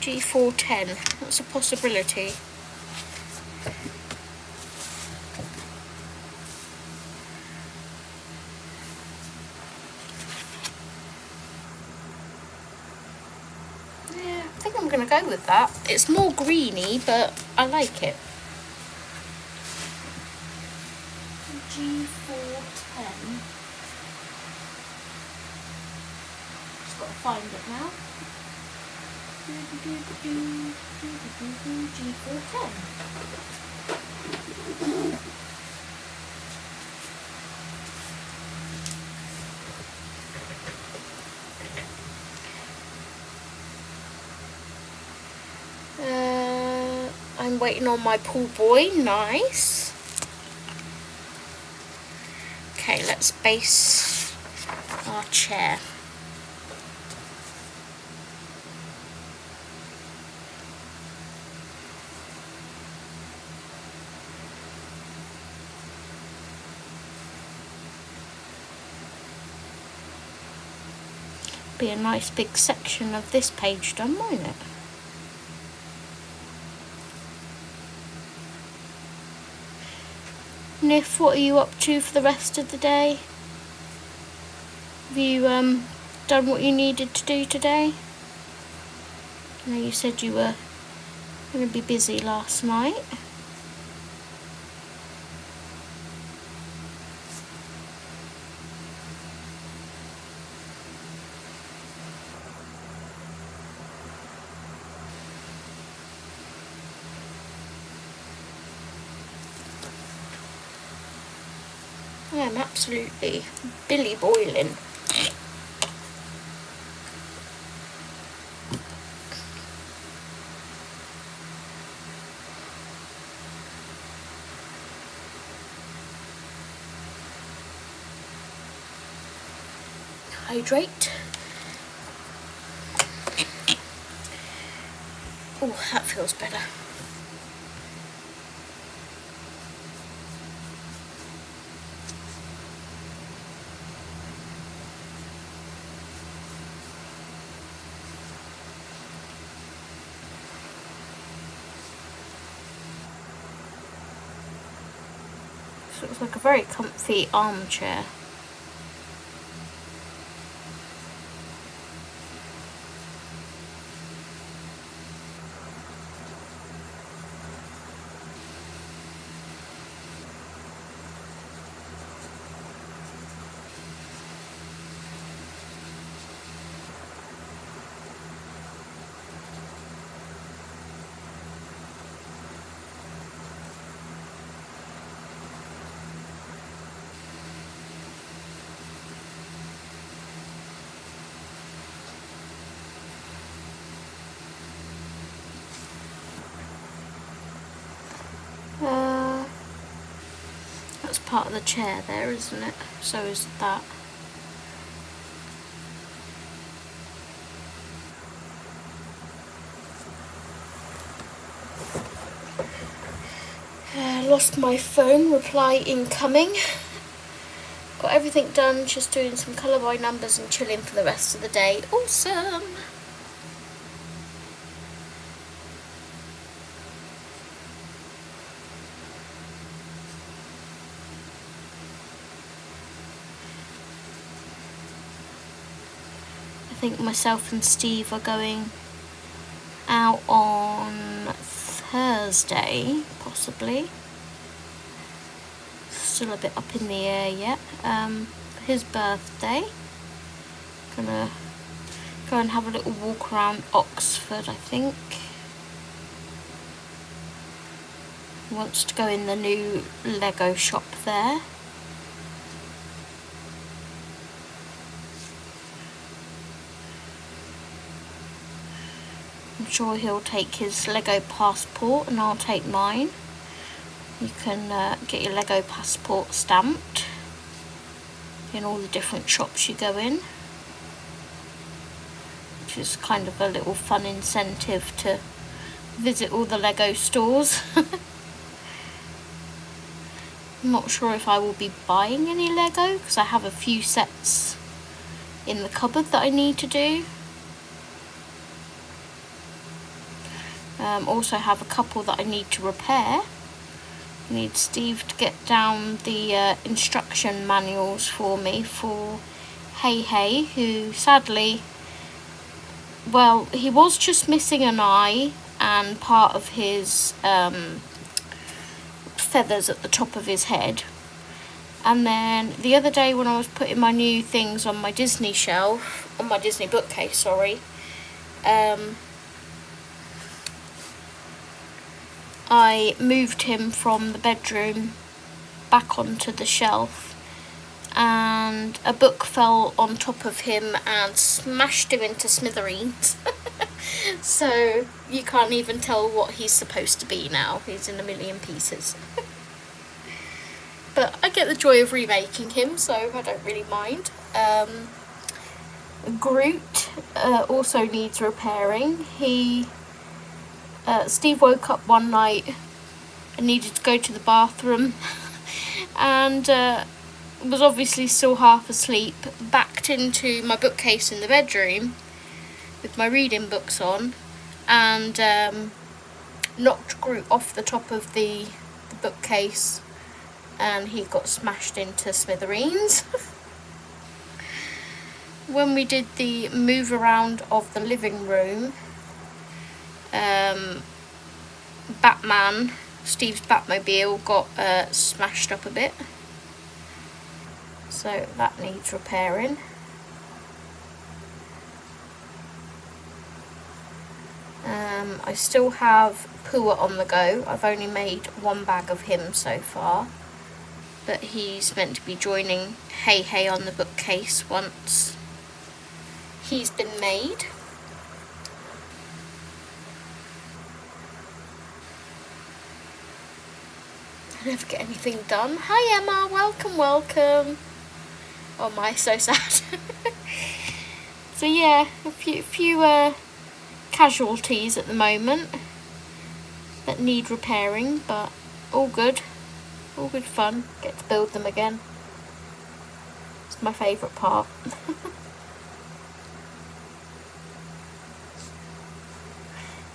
G410, that's a possibility. Yeah, I think I'm going to go with that. It's more greeny, but I like it. G410. Just got to find it now. G410. I'm waiting on my pool boy. Nice. Okay, let's base our chair. Be a nice big section of this page done, won't it? Niff, what are you up to for the rest of the day? Have you done what you needed to do today? I know you said you were going to be busy last night. I am absolutely billy boiling. Hydrate. Oh, that feels better. This looks like a very comfy armchair. That's part of the chair there, isn't it? So is that. Lost my phone, reply incoming. Got everything done, just doing some colour by numbers and chilling for the rest of the day. Awesome! I think myself and Steve are going out on Thursday, possibly. Still a bit up in the air yet. His birthday. Gonna go and have a little walk around Oxford, I think. He wants to go in the new Lego shop there. I'm sure he'll take his Lego passport and I'll take mine. You can get your Lego passport stamped in all the different shops you go in, which is kind of a little fun incentive to visit all the Lego stores. I'm not sure if I will be buying any Lego because I have a few sets in the cupboard that I need to do. Also have a couple that I need to repair. I need Steve to get down the instruction manuals for me for Hey, who sadly, well, he was just missing an eye and part of his feathers at the top of his head. And then the other day when I was putting my new things on my Disney shelf, on my Disney bookcase, sorry, I moved him from the bedroom back onto the shelf and a book fell on top of him and smashed him into smithereens. So you can't even tell what he's supposed to be now. He's in a million pieces. But I get the joy of remaking him, so I don't really mind. Groot also needs repairing. Steve woke up one night and needed to go to the bathroom and was obviously still half asleep, backed into my bookcase in the bedroom with my reading books on and knocked Groot off the top of the bookcase and he got smashed into smithereens. When we did the move around of the living room, Batman, Steve's Batmobile, got smashed up a bit, so that needs repairing. I still have Pua on the go. I've only made one bag of him so far, but he's meant to be joining Hey Hey on the bookcase once he's been made. I never get anything done. Hi Emma, welcome, welcome. Oh my, so sad. So yeah, a few casualties at the moment that need repairing, but all good fun. Get to build them again. It's my favourite part.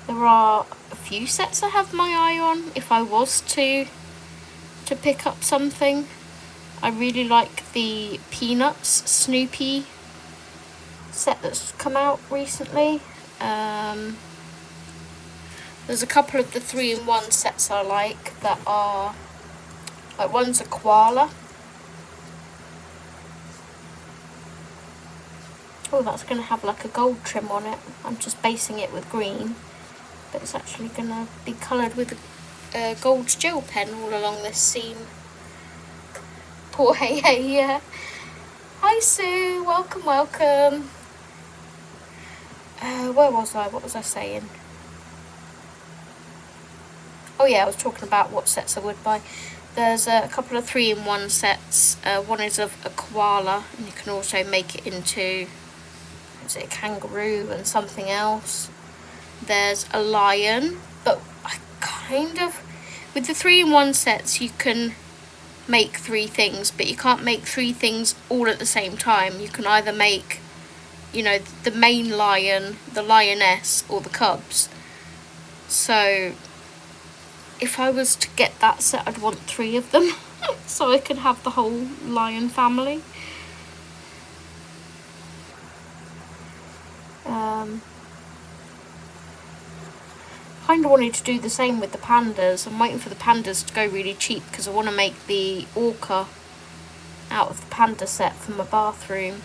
There are a few sets I have my eye on. If I was to pick up something, I really like the Peanuts Snoopy set that's come out recently. There's a couple of the 3-in-1 sets I like that are, like, one's a koala. Oh, that's going to have like a gold trim on it. I'm just basing it with green, but it's actually going to be coloured with a gold gel pen all along this seam. Poor Hey Hey, yeah. Hi Sue, welcome, welcome. Where was I? What was I saying? Oh yeah, I was talking about what sets I would buy. There's a couple of 3-in-1 sets. One is of a koala, and you can also make it into, is it a kangaroo and something else. There's a lion, but I kind of, with the 3-in-1 sets you can make 3 things, but you can't make 3 things all at the same time. You can either make, you know, the main lion, the lioness, or the cubs. So if I was to get that set, I'd want 3 of them so I could have the whole lion family. Kind of wanted to do the same with the pandas. I'm waiting for the pandas to go really cheap because I want to make the orca out of the panda set for my bathroom.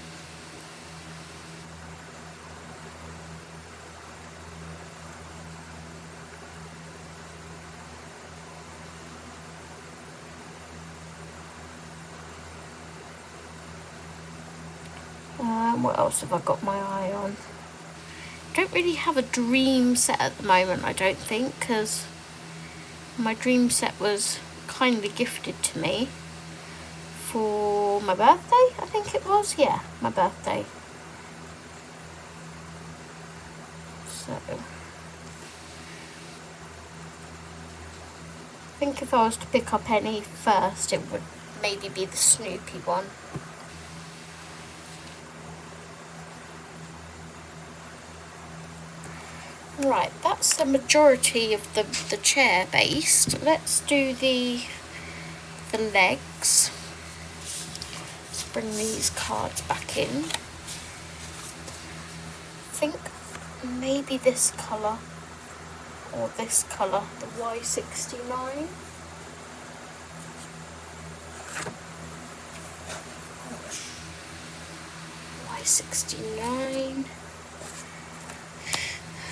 What else have I got my eye on? I don't really have a dream set at the moment, I don't think, because my dream set was kindly gifted to me for my birthday, I think it was. Yeah, my birthday. So I think if I was to pick up any first, it would maybe be the Snoopy one. Right, that's the majority of the chair based. Let's do the legs. Let's bring these cards back in. I think maybe this colour or this colour, the Y69. Y69.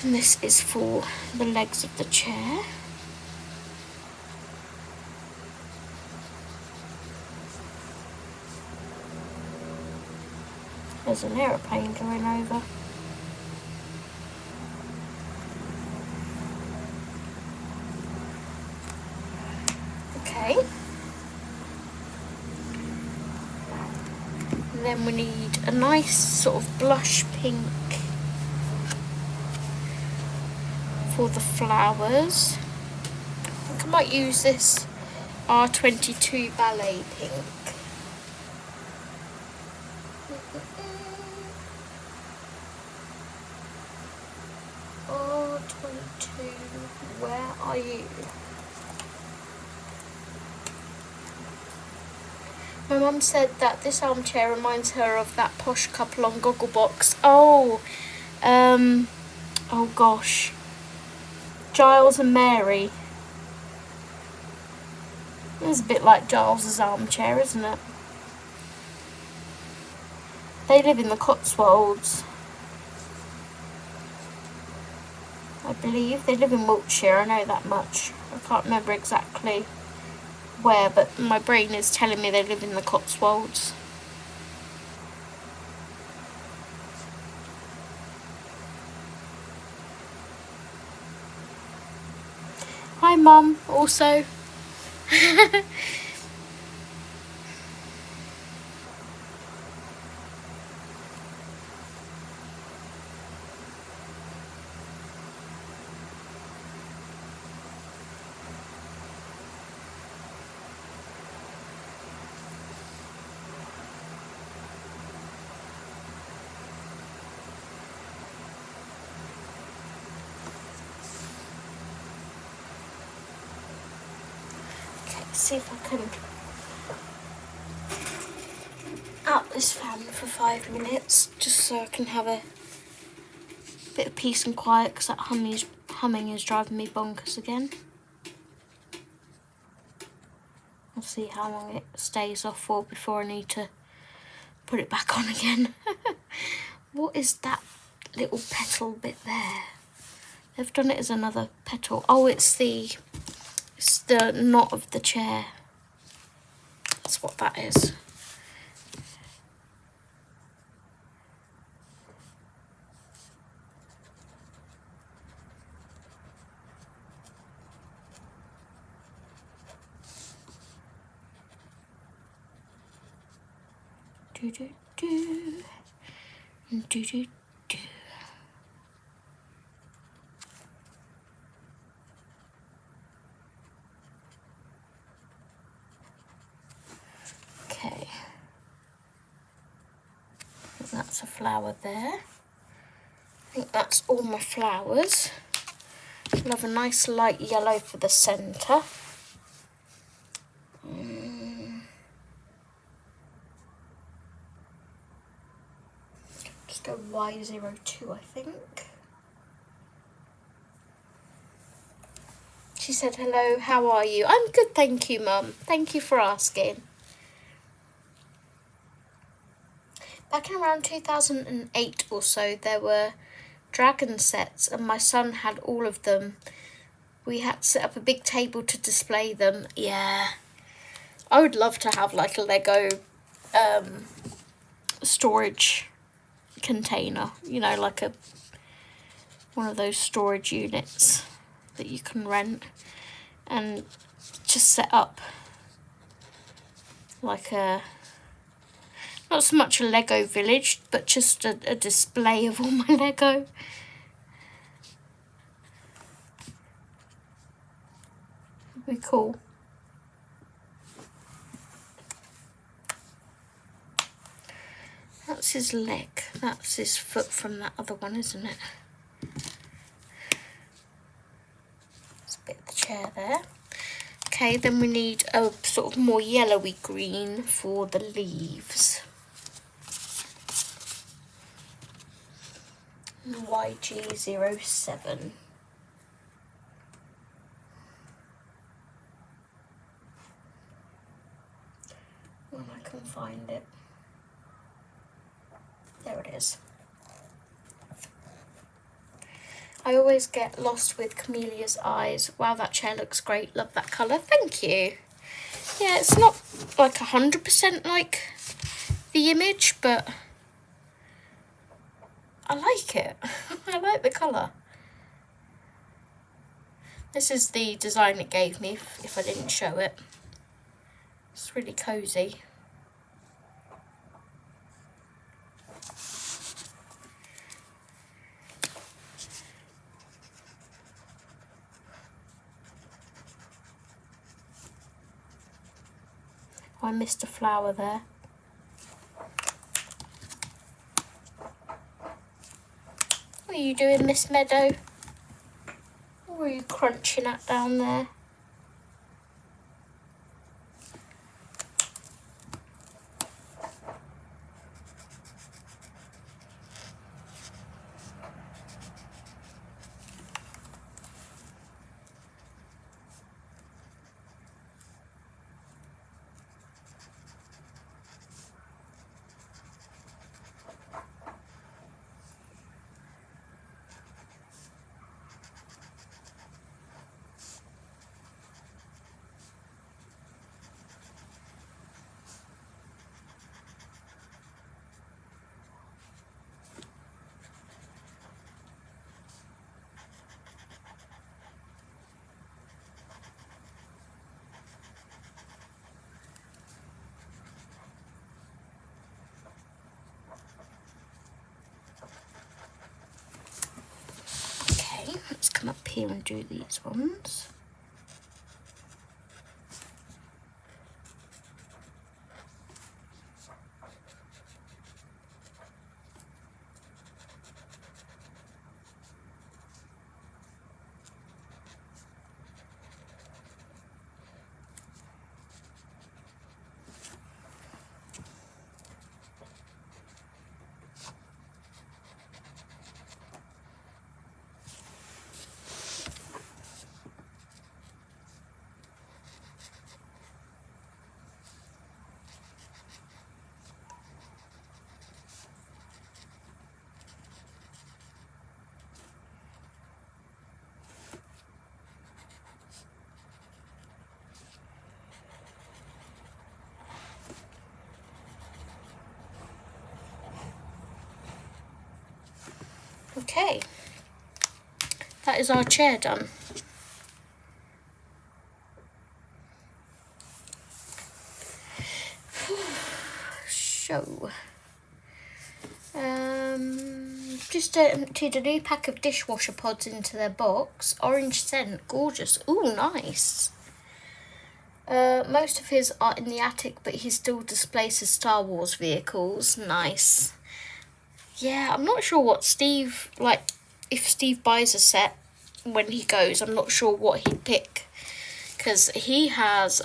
And this is for the legs of the chair. There's an aeroplane going over. Okay. And then we need a nice sort of blush pink for the flowers. I think I might use this R22 Ballet Pink. R22, where are you? My mum said that this armchair reminds her of that posh couple on Gogglebox. Oh, oh gosh. Giles and Mary. It's a bit like Giles's armchair, isn't it? They live in the Cotswolds. I believe they live in Wiltshire, I know that much. I can't remember exactly where, but my brain is telling me they live in the Cotswolds. Hi Mum, also. See if I can out this fan for 5 minutes, just so I can have a bit of peace and quiet, because that humming is driving me bonkers again. I'll see how long it stays off for before I need to put it back on again. What is that little petal bit there? They've done it as another petal. Oh, it's the knot of the chair. That's what that is. Do do do. Do do do. Okay. That's a flower there. I think that's all my flowers. I'll have a nice light yellow for the centre. Just go Y02, I think. She said, hello, how are you? I'm good, thank you, Mum. Thank you for asking. Back in around 2008 or so, there were dragon sets, and my son had all of them. We had to set up a big table to display them. Yeah. I would love to have like a Lego storage container, you know, like one of those storage units that you can rent, and just set up like not so much a Lego village, but just a display of all my Lego. It'd be cool. That's his leg. That's his foot from that other one, isn't it? There's a bit of the chair there. Okay, then we need a sort of more yellowy green for the leaves. YG07. When I can find it. There it is. I always get lost with Camellia's eyes. Wow, that chair looks great. Love that colour. Thank you. Yeah, it's not like 100% like the image, but I like it. I like the colour. This is the design it gave me if I didn't show it. It's really cosy. I missed a flower there. What are you doing, Miss Meadow? What are you crunching at down there? come up here and do these ones. Okay, that is our chair done. So, just emptied a new pack of dishwasher pods into their box. Orange scent, gorgeous. Ooh, nice. Most of his are in the attic, but he still displaces Star Wars vehicles. Nice. Yeah, I'm not sure what Steve, like, if Steve buys a set when he goes, I'm not sure what he'd pick. Because he has,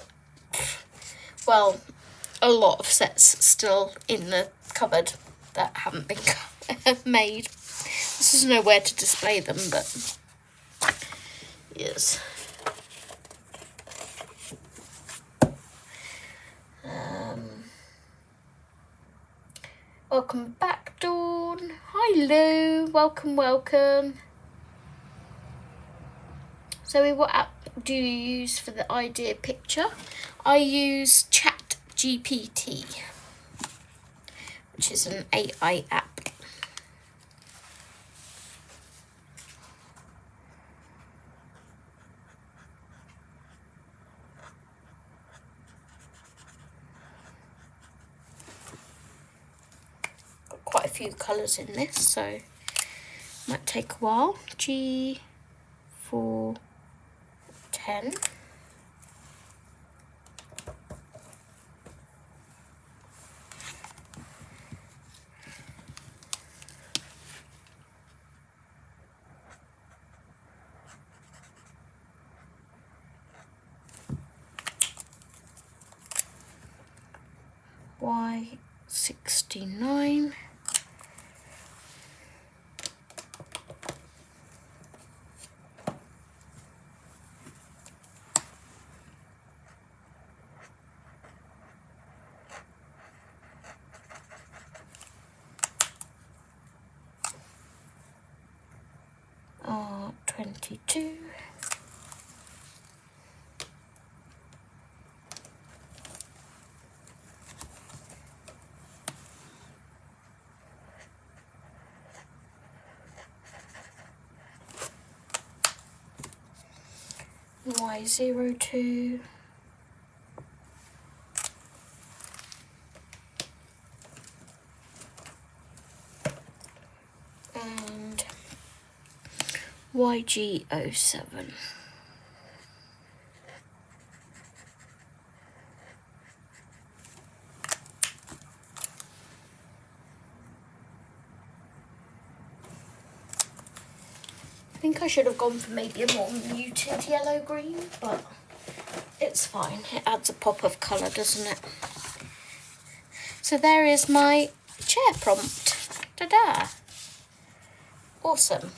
well, a lot of sets still in the cupboard that haven't been made. This is nowhere to display them, but yes. Welcome back, Dawn. Hi, Lou. Welcome, welcome. Zoe, what app do you use for the idea picture? I use ChatGPT, which is an AI app. Got quite a few colours in this, so might take a while. G410. Y69. R22. Y02. And YG07. I think I should have gone for maybe a more muted yellow-green, but it's fine. It adds a pop of colour, doesn't it? So there is my chair prompt. Ta-da! Awesome.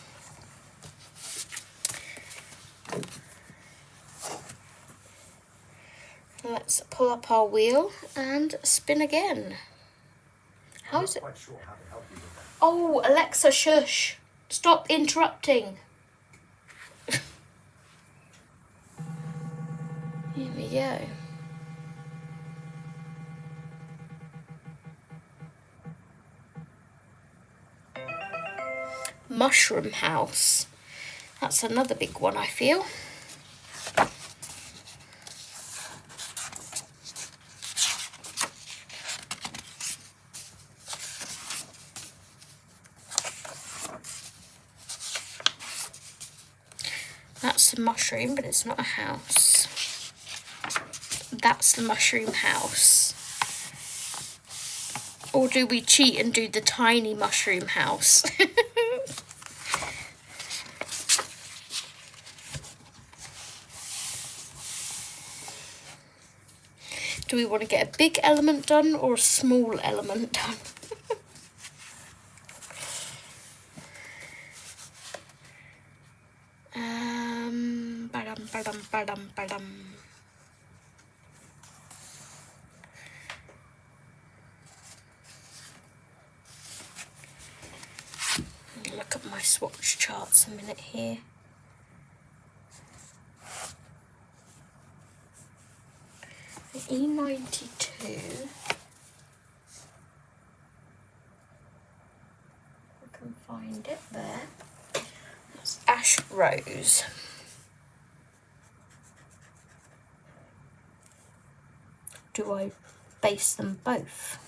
Let's pull up our wheel and spin again. How is it? Quite sure how to help you with that. Oh, Alexa, shush. Stop interrupting. Here we go. Mushroom House. That's another big one, I feel. a mushroom, but it's not a house. That's the mushroom house. Or do we cheat and do the tiny mushroom house? Do we want to get a big element done or a small element done? Ba-dum. Look at my swatch charts a minute here. The E92. I can find it there. That's Ash Rose. Do I base them both?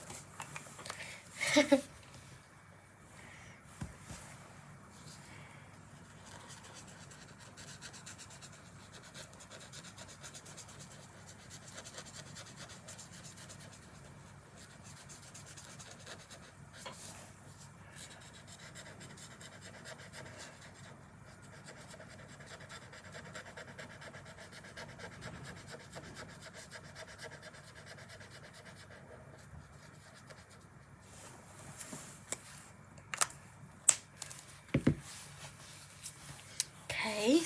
Okay,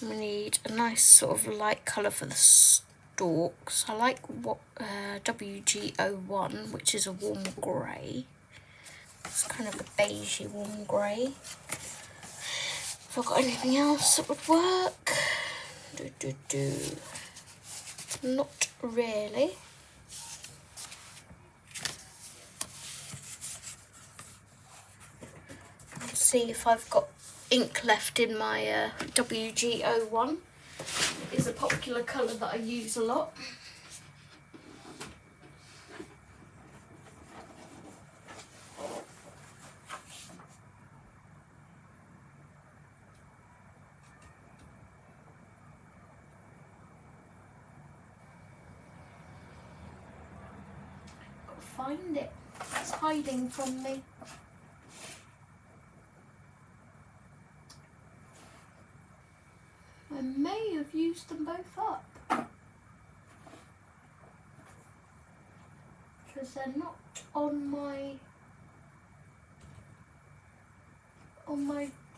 we need a nice sort of light colour for the stalks. I like what WG01, which is a warm grey. It's kind of a beigey warm grey. Have I got anything else that would work? Not really. Let's see if I've got ink left in my WG01. It's a popular colour that I use a lot. Got to find it. It's hiding from me. I may have used them both up because they're not on my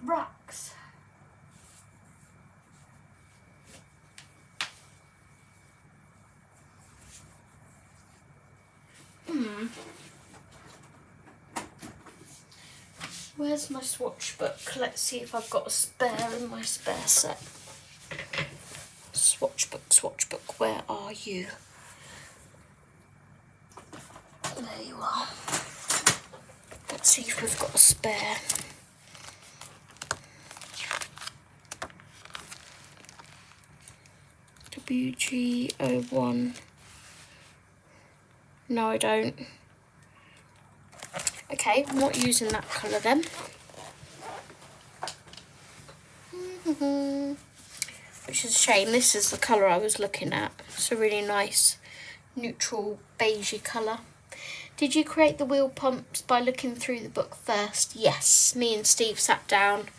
racks. Where's my swatch book? Let's see if I've got a spare in my spare set. Swatch book, where are you? There you are. Let's see if we've got a spare. WG01. No, I don't. Okay, I'm not using that colour then. Which is a shame. This is the colour I was looking at. It's a really nice neutral beigey colour. Did you create the wheel pumps by looking through the book first? Yes. Me and Steve sat down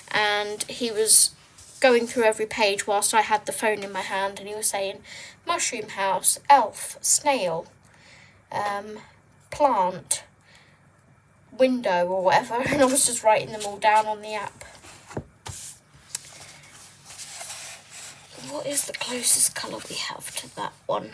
and he was going through every page whilst I had the phone in my hand, and he was saying mushroom house, elf, snail, plant, window or whatever, and I was just writing them all down on the app. What is the closest colour we have to that one?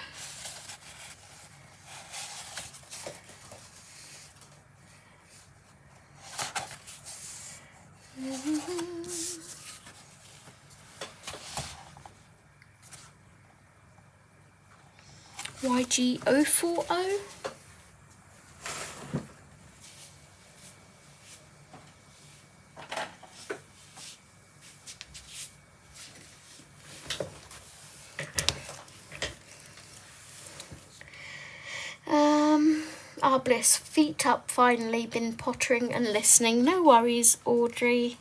YG040? Ah, bliss, feet up finally, been pottering and listening. No worries, Audrey.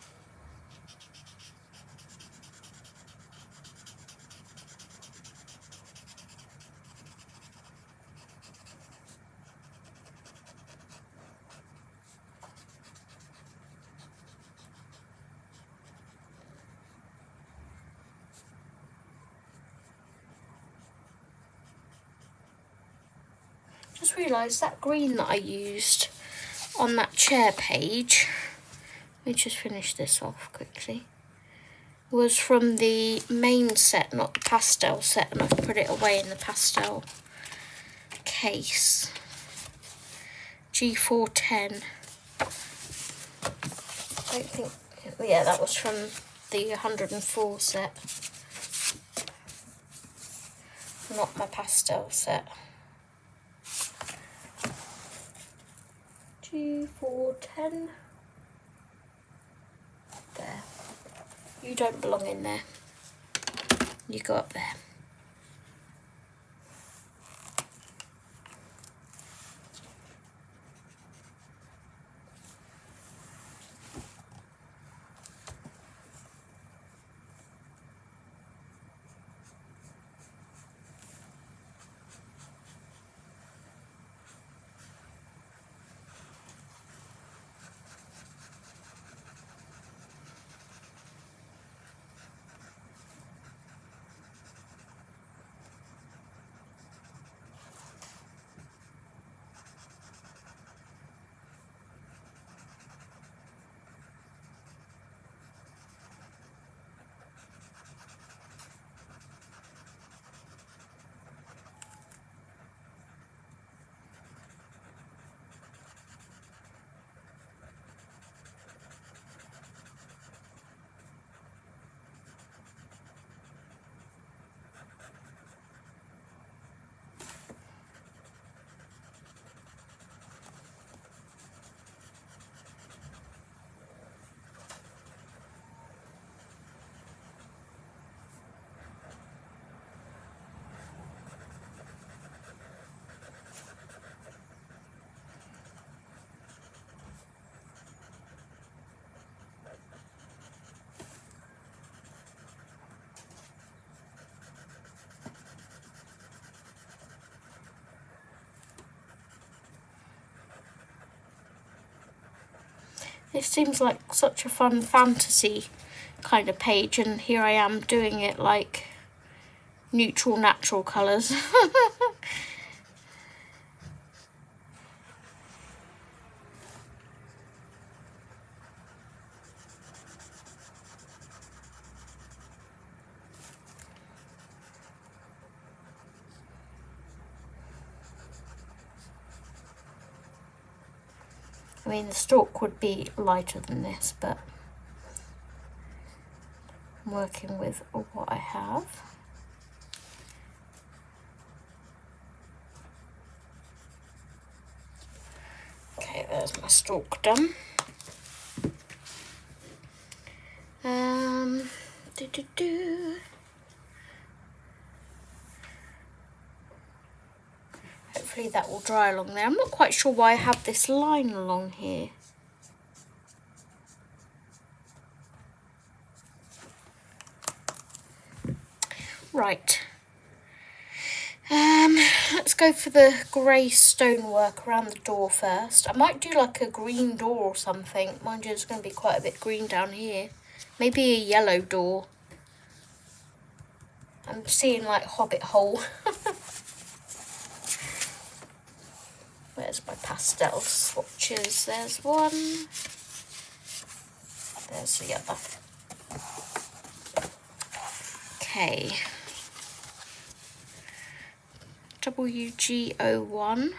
just realised that green that I used on that chair page, let me just finish this off quickly, was from the main set, not the pastel set, and I've put it away in the pastel case. G410. I don't think, yeah, that was from the 104 set, not my pastel set. G410. There. You don't belong in there. You go up there. It seems like such a fun fantasy kind of page, and here I am doing it like neutral, natural colours. I mean, the stalk would be lighter than this, but I'm working with what I have. Okay, there's my stalk done. Hopefully that will dry along there. I'm not quite sure why I have this line along here. Right. Let's go for the grey stonework around the door first. I might do like a green door or something. Mind you, there's going to be quite a bit green down here. Maybe a yellow door. I'm seeing like Hobbit hole. Where's my pastel swatches? There's one. There's the other. Okay. WG01.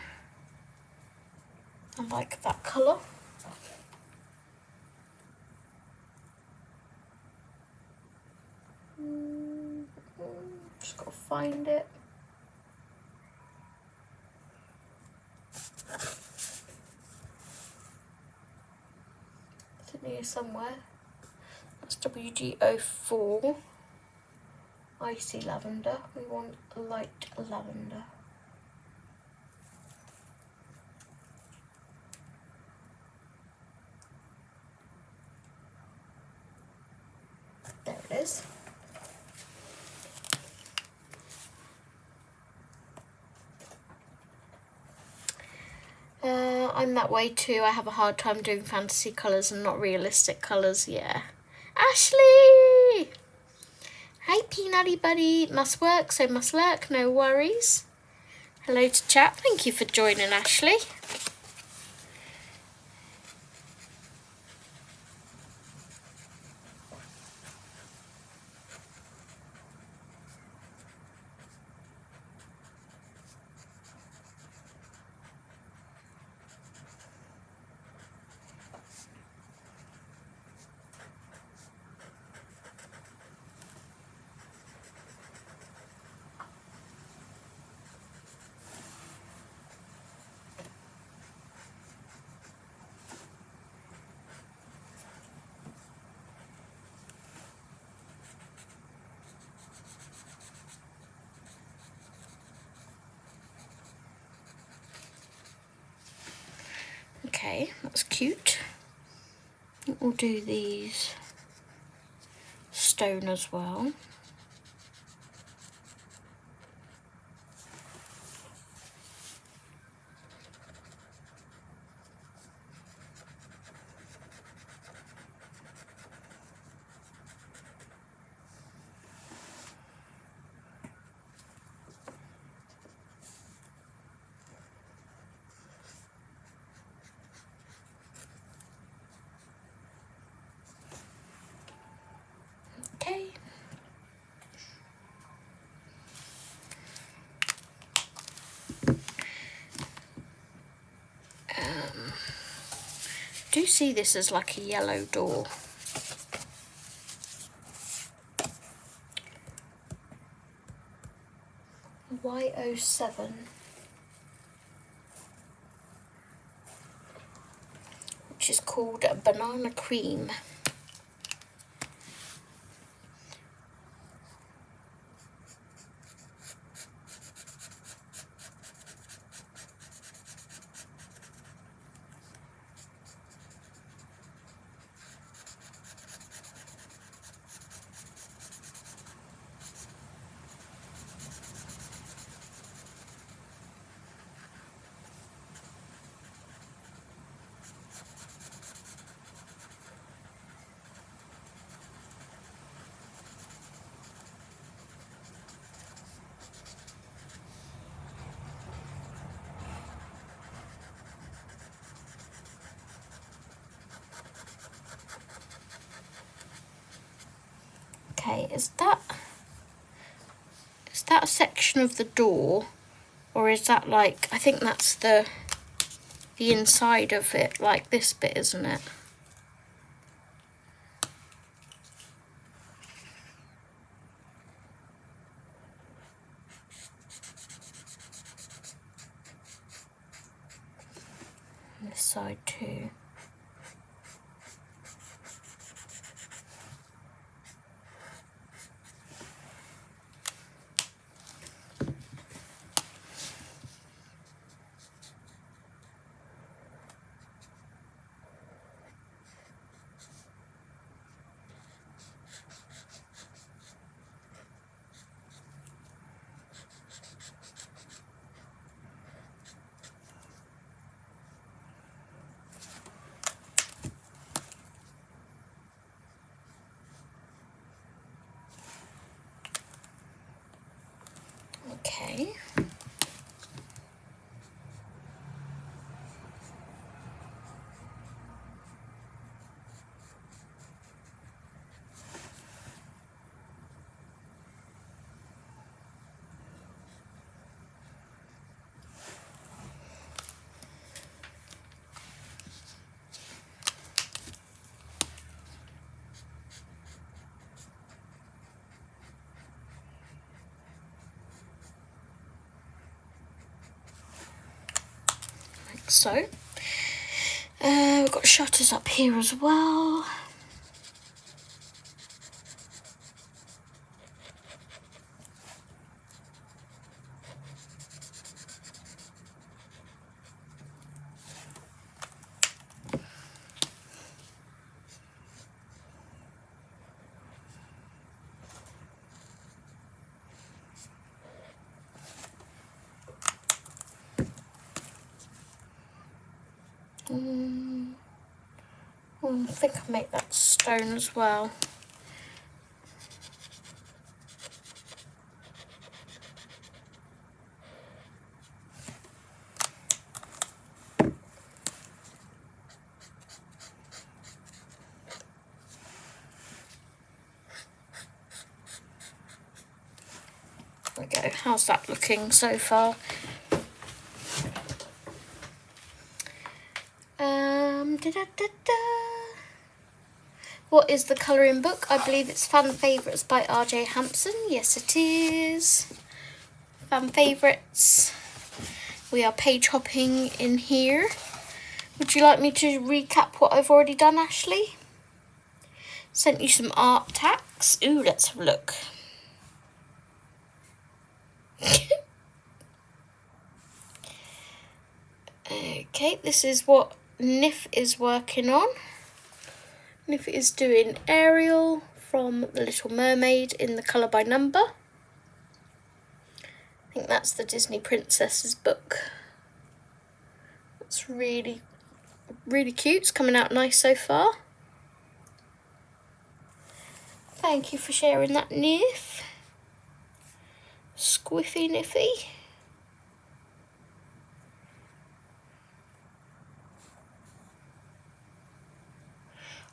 I like that colour. Just gotta find it. Is it near somewhere? That's WG04. Icy lavender. We want light lavender. There it is. I'm that way too. I have a hard time doing fantasy colours and not realistic colours, yeah. Ashley! Hi, Peanutty Buddy. Must work, so must lurk, no worries. Hello to chat. Thank you for joining, Ashley. Okay, that's cute. I think we'll do these stone as well. Okay. Do see this as like a yellow door. Y07, which is called Banana Cream. Okay, is that a section of the door, or is that like, I think that's the inside of it, like this bit, isn't it? And this side too. Okay. Like so. We've got shutters up here as well. I think I'll make that stone as well. go. How's that looking so far? What is the colouring book? I believe it's Fan Favourites by R.J. Hampson. Yes, it is. Fan Favourites. We are page hopping in here. Would you like me to recap what I've already done, Ashley? Sent you some art tacks. Ooh, let's have a look. Okay, this is what Nif is working on. Nif is doing Ariel from The Little Mermaid in the colour by number. I think that's the Disney Princesses book. It's really, really cute. It's coming out nice so far. Thank you for sharing that, Nif. Squiffy Niffy.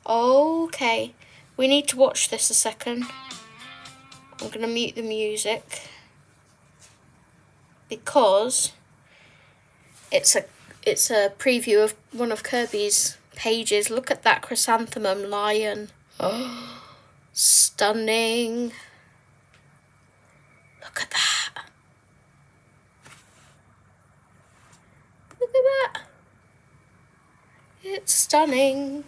Okay, we need to watch this a second. I'm going to mute the music because it's a preview of one of Kirby's pages. Look at that chrysanthemum lion. Oh, stunning. Look at that. Look at that. It's stunning.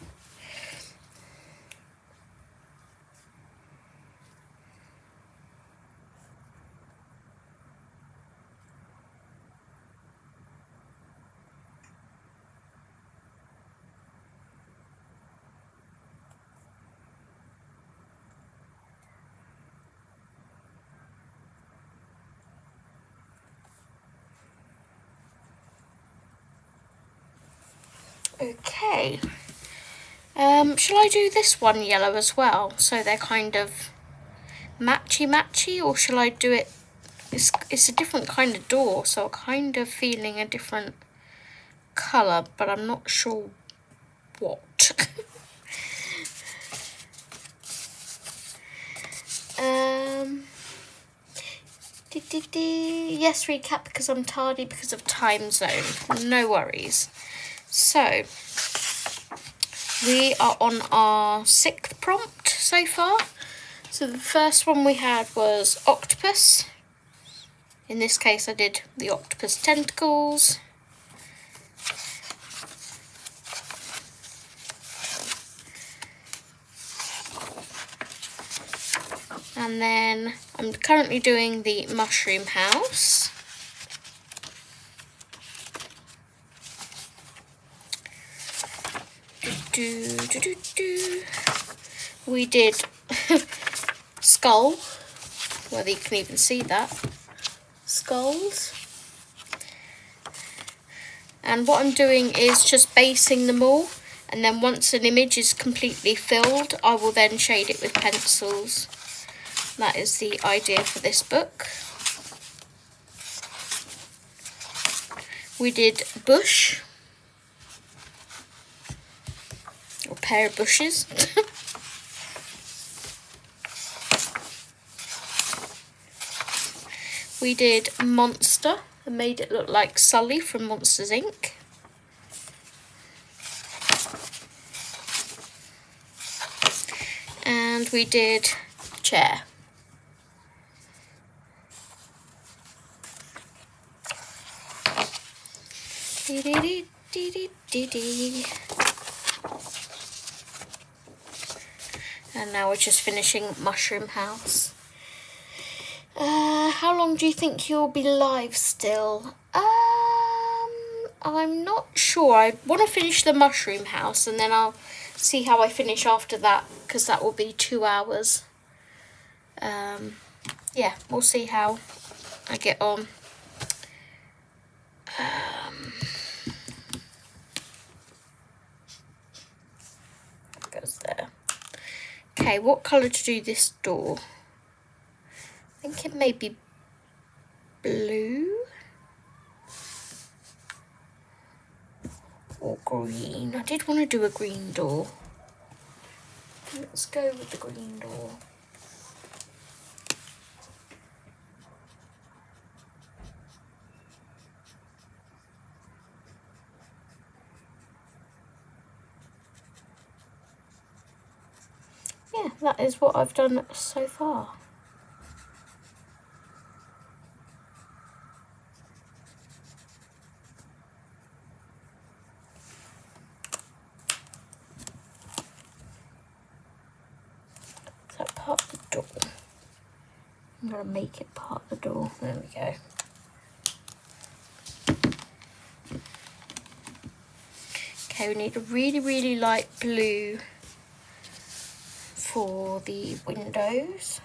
Okay. Shall I do this one yellow as well? So they're kind of matchy, or shall I do it? It's a different kind of door, so I'm kind of feeling a different colour, but I'm not sure what. Yes, recap because I'm tardy because of time zone. No worries. So, we are on our 6th prompt so far. So the first one we had was octopus. In this case I did the octopus tentacles. And then I'm currently doing the mushroom house. We did skull, whether you can even see that. Skulls. And what I'm doing is just basing them all, and then once an image is completely filled, I will then shade it with pencils. That is the idea for this book. We did bush, or pair of bushes. We did monster and made it look like Sully from Monsters Inc. And we did chair. And now we're just finishing mushroom house. How long do you think you'll be live still? I'm not sure. I want to finish the mushroom house and then I'll see how I finish after that, because that will be 2 hours. Yeah, we'll see how I get on. Goes there. Okay, what colour to do this door? I think it may be blue or green. I did want to do a green door. Let's go with the green door. yeah, that is what I've done so far. Is that part of the door? I'm going to make it part of the door. There we go. Okay, we need a really, really light blue for the windows.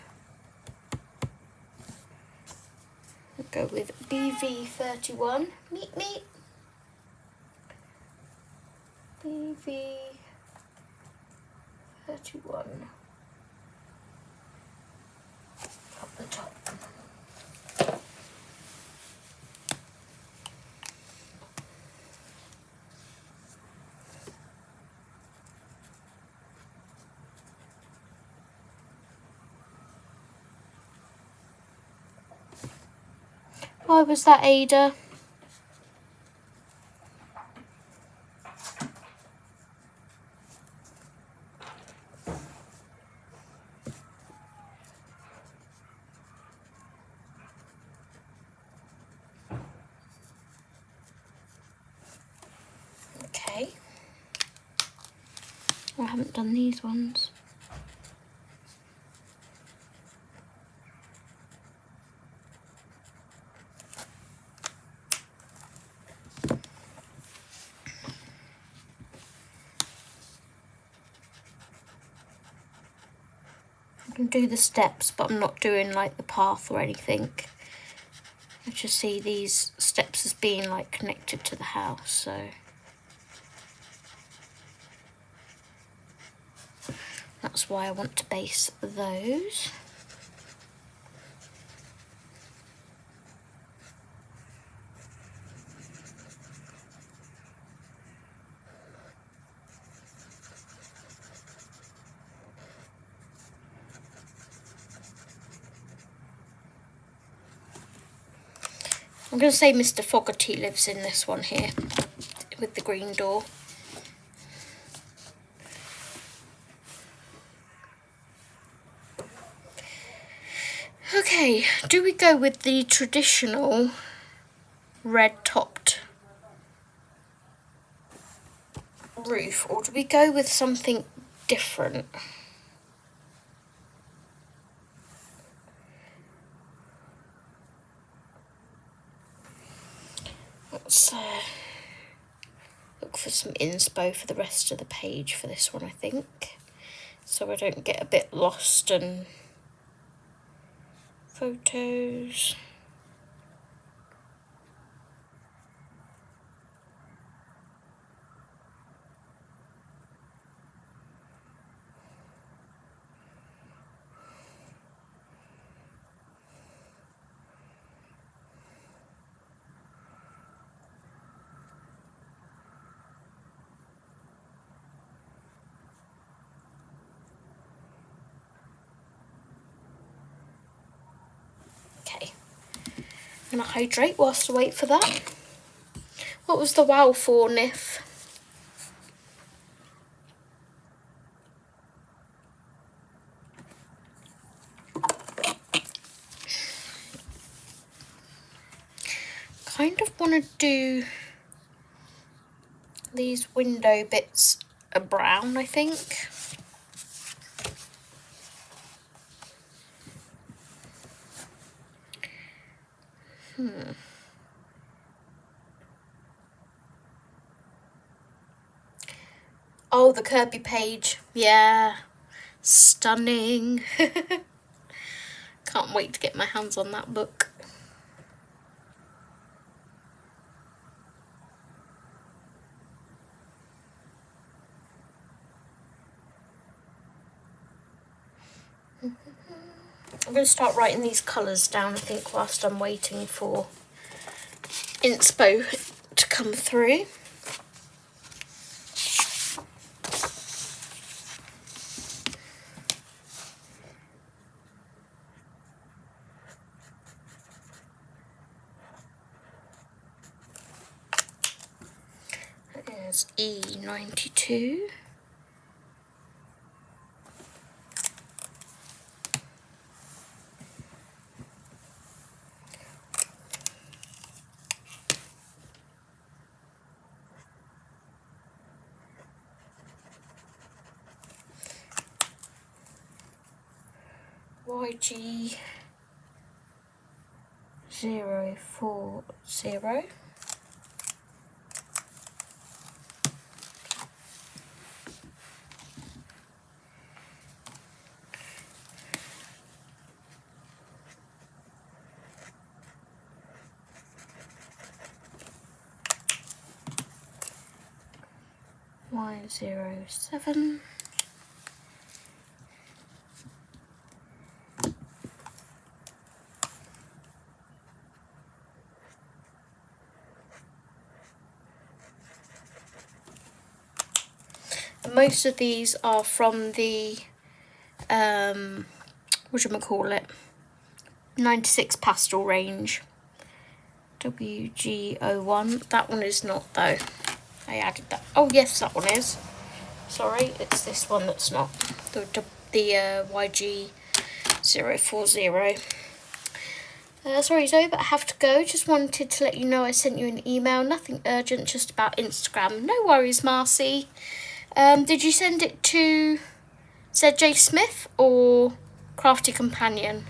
We'll go with BV31. Meet me. BV31. Up the top. Why was that, Ada? Okay. I haven't done these ones. I can do the steps, but I'm not doing like the path or anything. I just see these steps as being like connected to the house, so that's why I want to base those. I'm going to say Mr. Fogarty lives in this one here with the green door. Okay, do we go with the traditional red topped roof, or do we go with something different? Let's look for some inspo for the rest of the page for this one, I think, so I don't get a bit lost and photos. Okay, I'm going to hydrate whilst I wait for that. What was the wow for, Nif? Kind of want to do these window bits a brown, I think. Oh, the Kirby page. Yeah. Stunning. Can't wait to get my hands on that book. I'm going to start writing these colours down, I think, whilst I'm waiting for inspo to come through. There's E92. YG 040. Y07. Most of these are from the whatchamacallit, 96 pastel range. WG01. That one is not though. I added that. Oh yes, that one is. Sorry, it's this one that's not. The YG040. Sorry Zoe, but I have to go. Just wanted to let you know I sent you an email. Nothing urgent, just about Instagram. No worries, Marcy. Did you send it to ZJ Smith or Crafty Companion?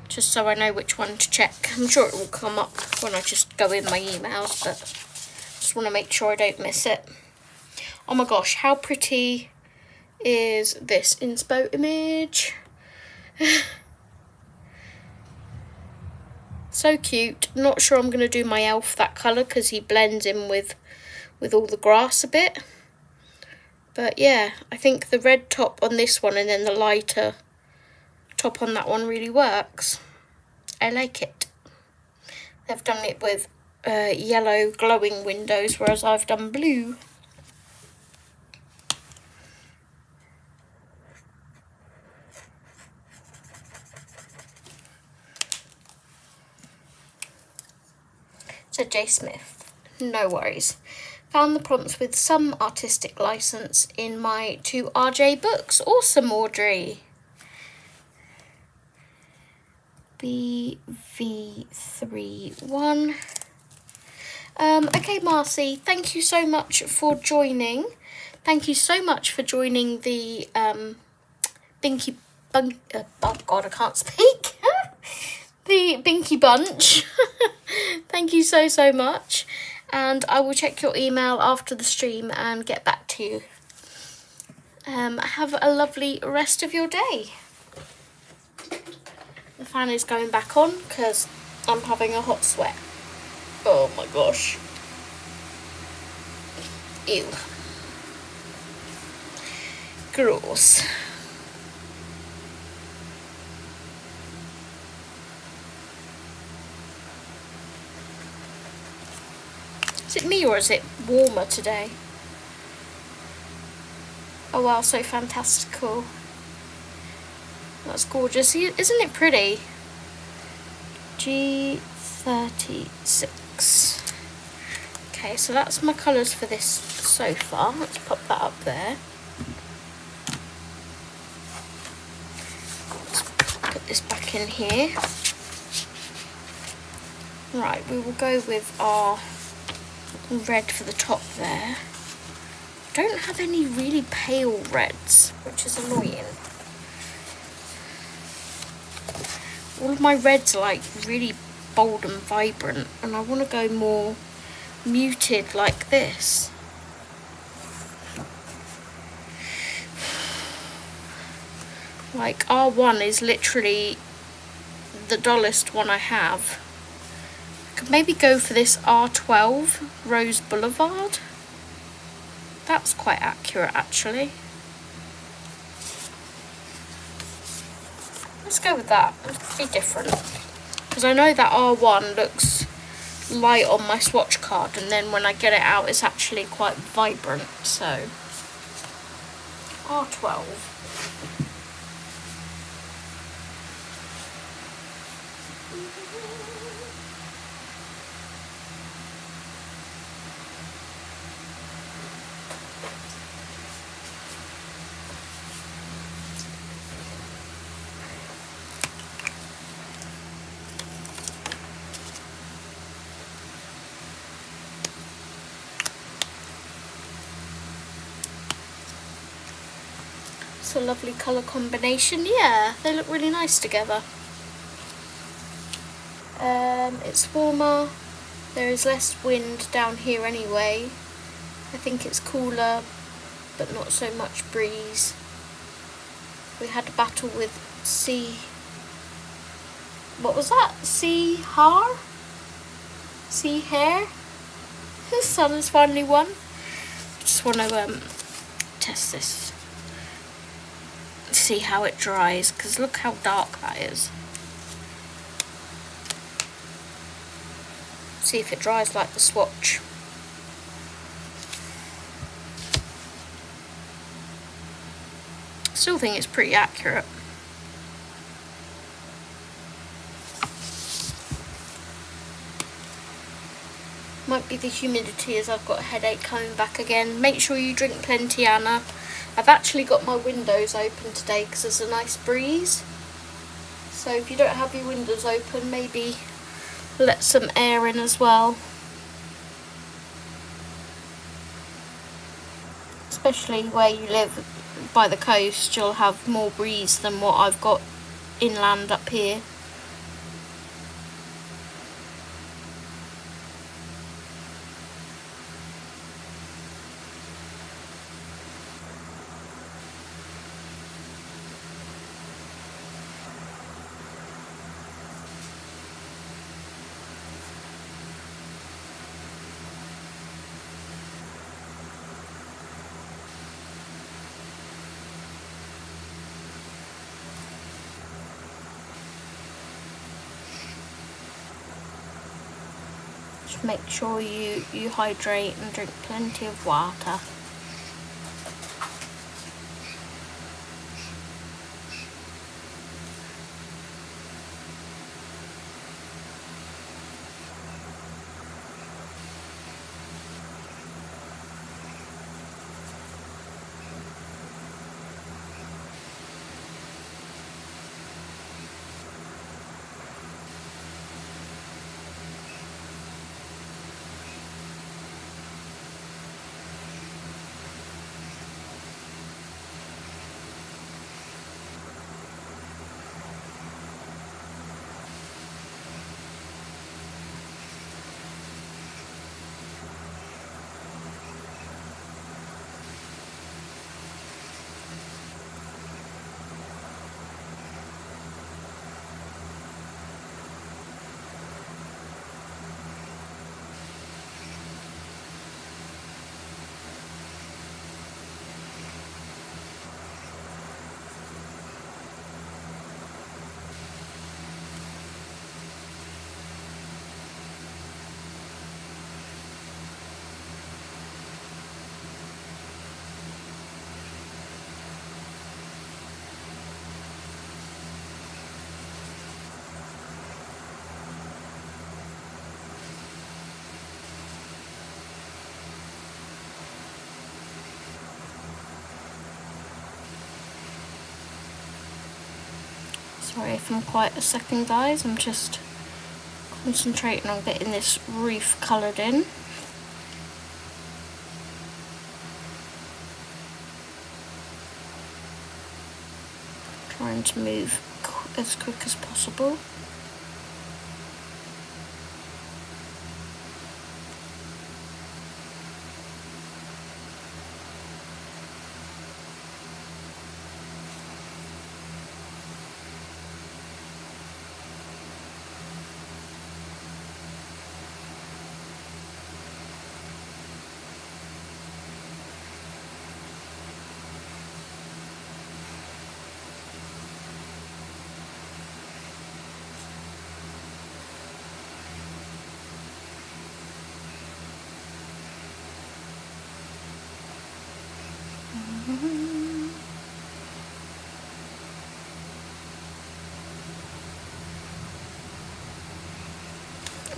Just so I know which one to check. I'm sure it will come up when I just go in my emails, but just want to make sure I don't miss it. Oh my gosh, how pretty is this inspo image? So cute. Not sure I'm going to do my elf that colour because he blends in with all the grass a bit. But yeah, I think the red top on this one and then the lighter top on that one really works. I like it. They've done it with yellow glowing windows, whereas I've done blue. So J Smith, no worries. Found the prompts with some artistic license in my 2 RJ books. Awesome, Audrey. BV31. Okay, Marcy, thank you so much for joining. Thank you so much for joining the Binky Bun. Oh God, I can't speak. The Binky Bunch. Thank you so much. And I will check your email after the stream and get back to you. Have a lovely rest of your day. The fan is going back on because I'm having a hot sweat. Oh my gosh. Ew. Gross. Is it me or is it warmer today? Oh wow, so fantastical. That's gorgeous. Isn't it pretty? G36. Okay, so that's my colours for this sofa. Let's pop that up there. Let's put this back in here. Right, we will go with our red for the top there. Don't have any really pale reds, which is annoying. All of my reds are like really bold and vibrant, and I want to go more muted like this. Like R1 is literally the dullest one I have. I could maybe go for this R12 Rose Boulevard. That's quite accurate actually. Let's go with that. Let's be different. Because I know that R1 looks light on my swatch card, and then when I get it out it's actually quite vibrant. So R12. That's a lovely colour combination. Yeah, they look really nice together. It's warmer. There is less wind down here anyway. I think it's cooler, but not so much breeze. We had a battle with what was that? Sea hare? The sun has finally won. Just want to test this. See how it dries, because look how dark that is. See if it dries like the swatch. Still think it's pretty accurate. Might be the humidity as I've got a headache coming back again. Make sure you drink plenty, Anna. I've actually got my windows open today because there's a nice breeze. So if you don't have your windows open, maybe let some air in as well. Especially where you live by the coast, you'll have more breeze than what I've got inland up here. Just make sure you hydrate and drink plenty of water. Sorry if I'm quiet a second, guys. I'm just concentrating on getting this roof coloured in. Trying to move as quick as possible.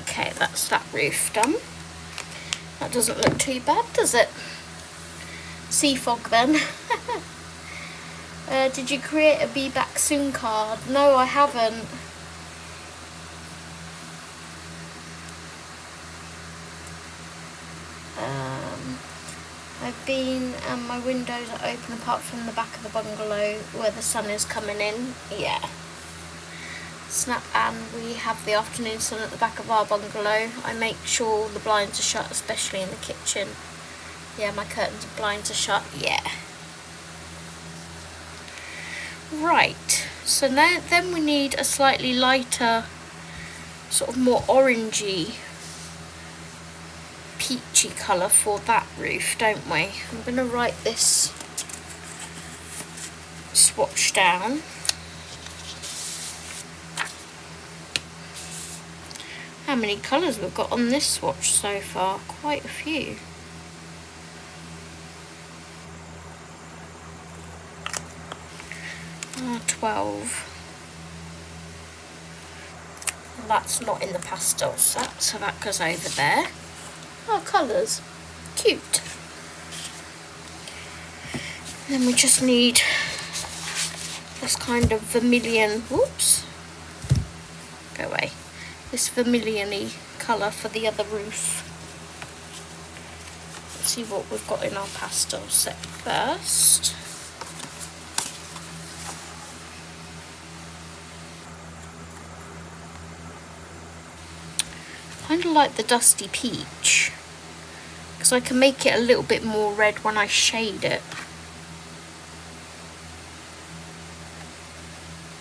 Okay, that's that roof done. That doesn't look too bad, does it? Sea fog then. Did you create a Be Back Soon card? No, I haven't. I've been and my windows are open apart from the back of the bungalow where the sun is coming in. Yeah. Snap, and we have the afternoon sun at the back of our bungalow. I make sure the blinds are shut, especially in the kitchen. Yeah, my curtains and blinds are shut. Yeah. Right, so now then we need a slightly lighter, sort of more orangey, peachy colour for that roof, don't we? I'm going to write this swatch down. How many colours we've got on this swatch so far? Quite a few. Ah, 12. Well, that's not in the pastel set, so that goes over there. Oh, colours. Cute. Then we just need this kind of vermilion, whoops, go away, this vermilion-y colour for the other roof. Let's see what we've got in our pastel set first. Kind of like the dusty peach, because I can make it a little bit more red when I shade it.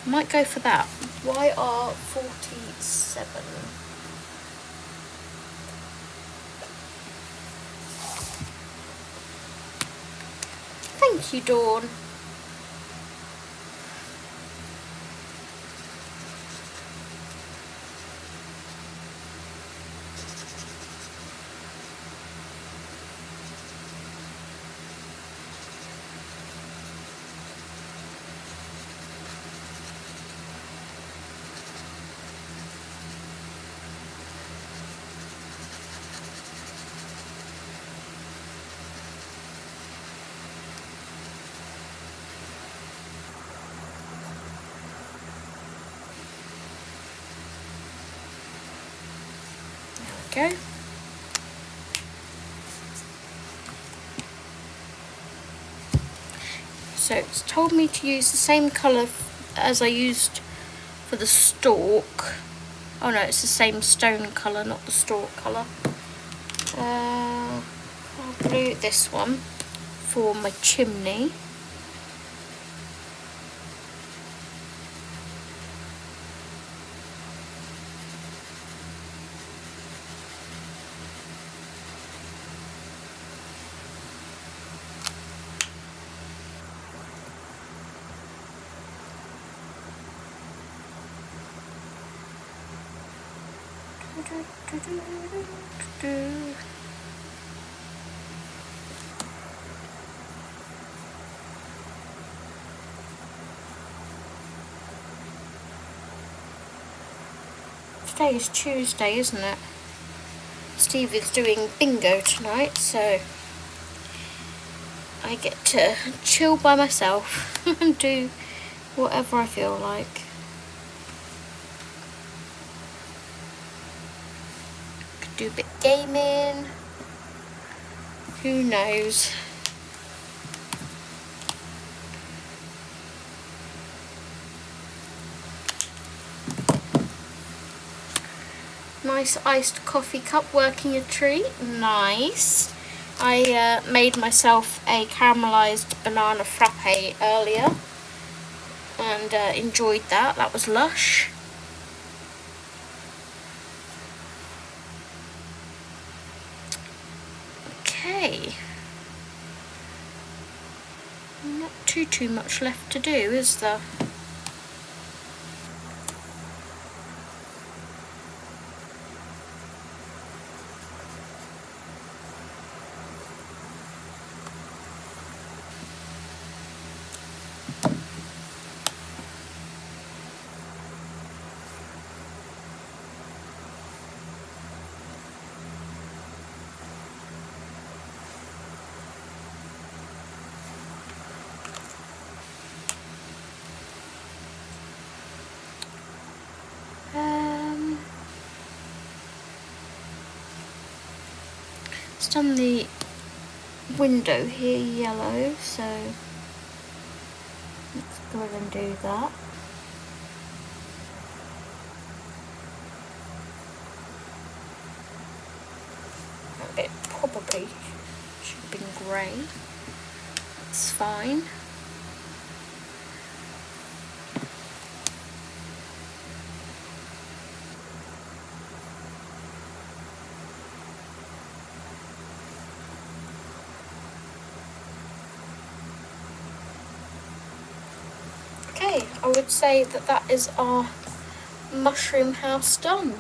I might go for that. YR47. Thank you, Dawn. Go. So it's told me to use the same colour as I used for the stalk. Oh no, it's the same stone colour, not the stalk colour. I'll do this one for my chimney. Today is Tuesday, isn't it? Steve is doing bingo tonight, so I get to chill by myself and do whatever I feel like. Could do a bit of gaming. Who knows? Nice iced coffee cup, working a treat. Nice. I made myself a caramelised banana frappe earlier and enjoyed that. That was lush. Okay. Not too much left to do, is there? Done the window here yellow, so let's go ahead and do that. It probably should have been grey. It's fine. Okay, I would say that that is our mushroom house done.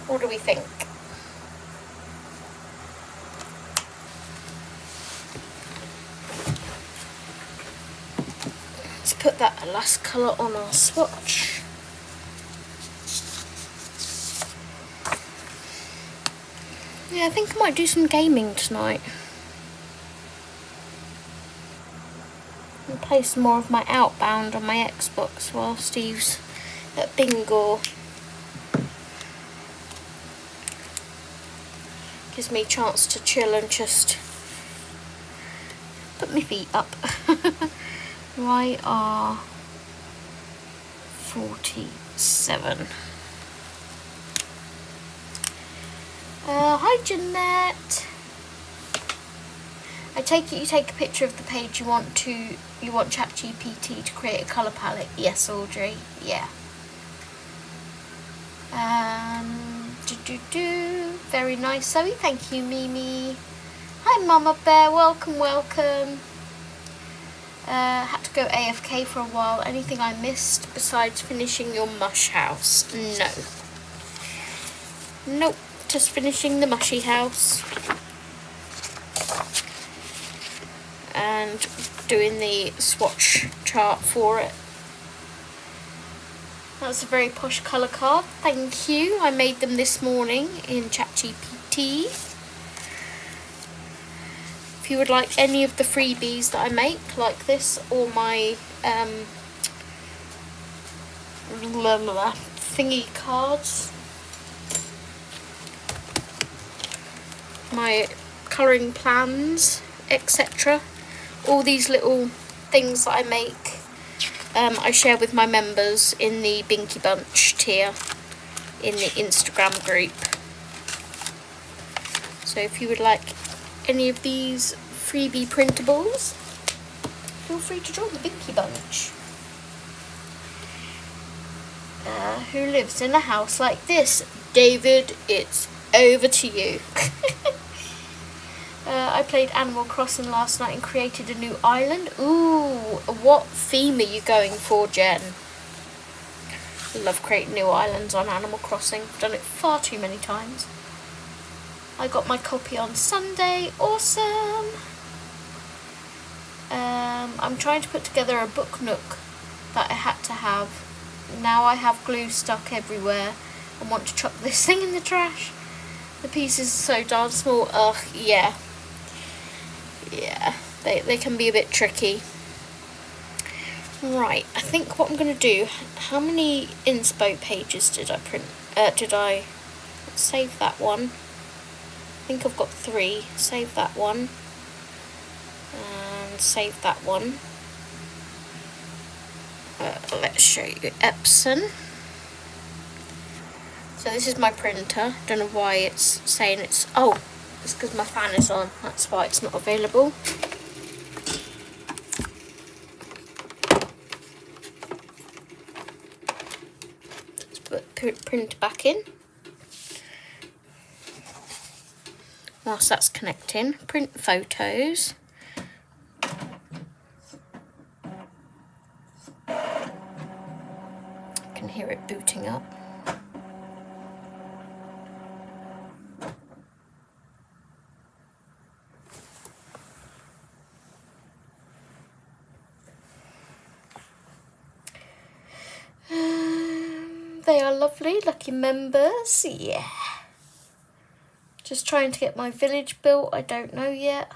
What do we think? Let's put that last colour on our swatch. Yeah, I think I might do some gaming tonight. And play some more of my Outbound on my Xbox while Steve's at bingo. Gives me a chance to chill and just put my feet up. YR 47. Hi Jeanette. I take it you take a picture of the page you want ChatGPT to create a colour palette. Yes, Audrey. Yeah. Very nice, Zoe. Thank you, Mimi. Hi, Mama Bear. Welcome, welcome. Had to go AFK for a while. Anything I missed besides finishing your mush house? No. Nope. Just finishing the mushy house. And doing the swatch chart for it. That's a very posh colour card, thank you. I made them this morning in ChatGPT. If you would like any of the freebies that I make, like this, or my thingy cards, my colouring plans, etc. All these little things that I make, I share with my members in the Binky Bunch tier in the Instagram group. So if you would like any of these freebie printables, feel free to join the Binky Bunch. Who lives in a house like this? David, it's over to you. I played Animal Crossing last night and created a new island. Ooh, what theme are you going for, Jen? I love creating new islands on Animal Crossing. I've done it far too many times. I got my copy on Sunday. Awesome. I'm trying to put together a book nook that I had to have. Now I have glue stuck everywhere and want to chuck this thing in the trash. The pieces are so darn small. Ugh, yeah. Yeah, they can be a bit tricky. Right, I think what I'm going to do, how many inspo pages did I print? Let's save that one. I think I've got 3. Save that one. And save that one. Let's show you Epson. So this is my printer. Don't know why it's saying it's... Oh, it's because my fan is on. That's why it's not available. Let's put print back in. Whilst that's connecting, print photos. I can hear it booting up. They are lovely, lucky members, yeah. Just trying to get my village built, I don't know yet.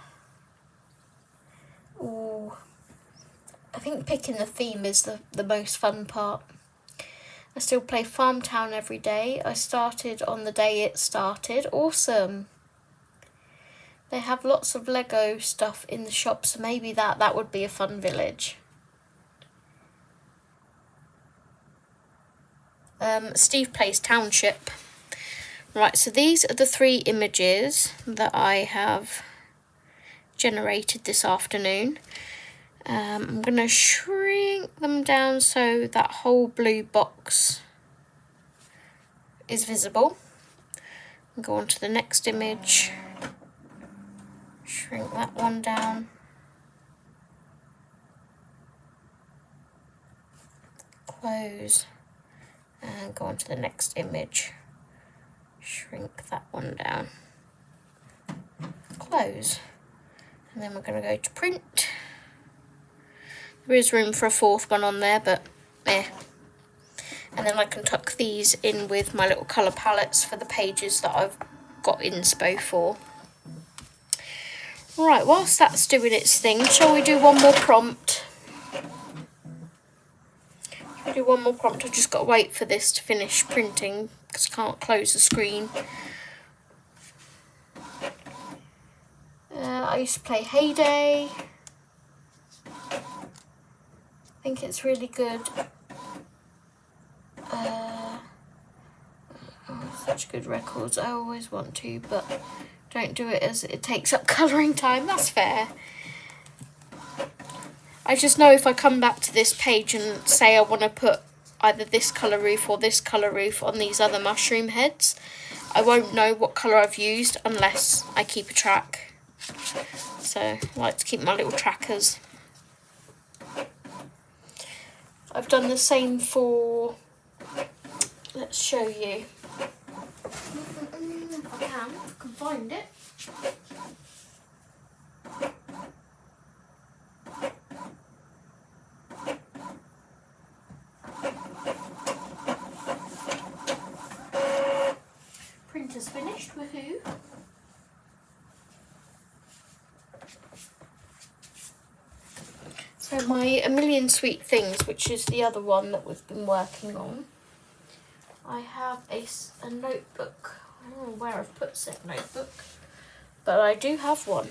Ooh. I think picking the theme is the most fun part. I still play Farm Town every day. I started on the day it started. Awesome. They have lots of Lego stuff in the shop, so maybe that would be a fun village. Steve plays Township. Right, so these are the 3 images that I have generated this afternoon. I'm going to shrink them down so that whole blue box is visible. And go on to the next image. Shrink that one down. Close. And go on to the next image. Shrink that one down. Close. And then we're going to go to print. There is room for a 4th one on there, but and then I can tuck these in with my little colour palettes for the pages that I've got inspo for. Right, whilst that's doing its thing, shall we do one more prompt? I'll do one more prompt. I've just got to wait for this to finish printing because I can't close the screen. I used to play Heyday. I think it's really good. Such good records. I always want to, but don't do it as it takes up colouring time. That's fair. I just know if I come back to this page and say I want to put either this colour roof or this colour roof on these other mushroom heads, I won't know what colour I've used unless I keep a track. So I like to keep my little trackers. I've done the same for, let's show you. If I can find it. Printer's finished, woohoo. So my A Million Sweet Things, which is the other one that we've been working on, I have a notebook. I don't know where I've put said notebook, but I do have one.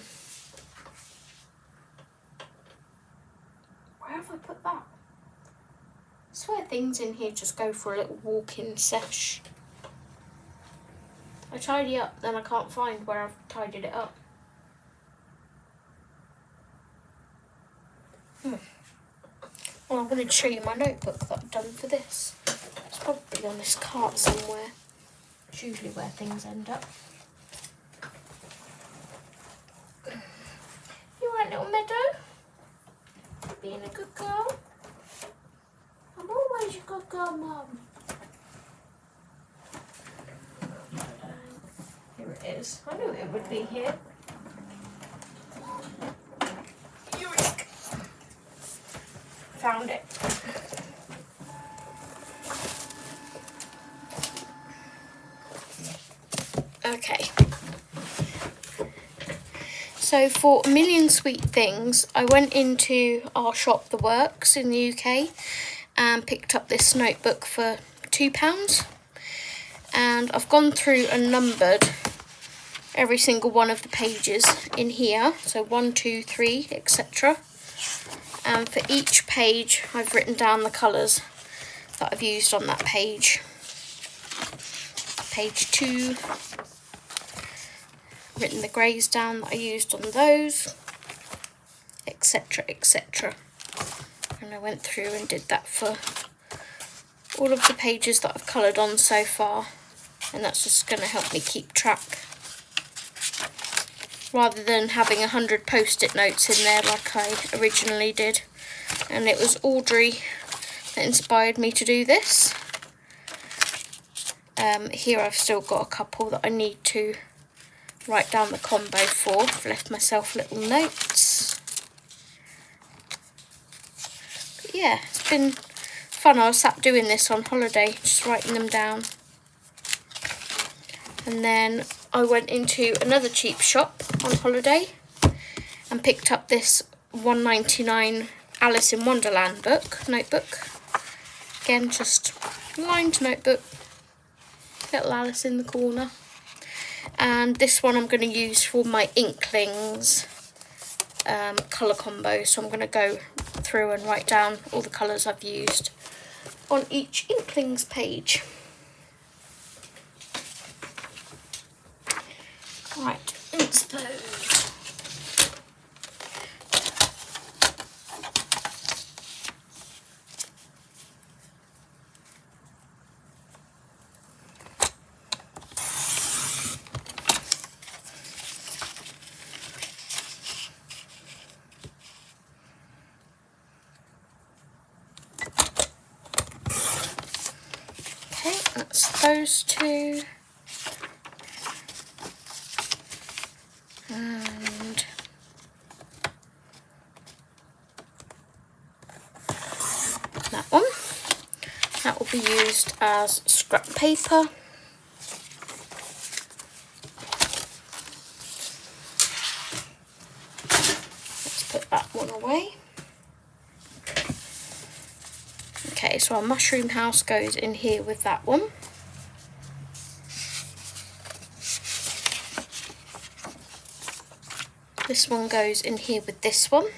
Where have I put that? I swear things in here just go for a little walk-in sesh. I tidy up, then I can't find where I've tidied it up. Well, I wanted to show you my notebook that I've done for this. It's probably on this cart somewhere. It's usually where things end up. You alright, little Meadow? You being a good girl? I'm always a good girl, Mum. Here it is. I knew it would be here. Found it. Okay. So for A Million Sweet Things, I went into our shop, The Works in the UK, and picked up this notebook for £2. And I've gone through and numbered every single one of the pages in here. So 1, 2, 3, etc. And for each page, I've written down the colours that I've used on that page. Page 2, written the greys down that I used on those, etc, etc. And I went through and did that for all of the pages that I've coloured on so far. And that's just going to help me keep track, rather than having 100 post-it notes in there like I originally did. And it was Audrey that inspired me to do this. Here I've still got a couple that I need to write down the combo for. I've left myself little notes. But yeah, it's been fun. I was sat doing this on holiday, just writing them down. And then I went into another cheap shop on holiday and picked up this £1.99 Alice in Wonderland notebook. Again, just lined notebook. Little Alice in the corner. And this one I'm going to use for my Inklings colour combo. So I'm going to go through and write down all the colours I've used on each Inklings page. Right, inspo. Okay, that's those two. And that one. That will be used as scrap paper. Let's put that one away. Okay, so our mushroom house goes in here with that one. This one goes in here with this one.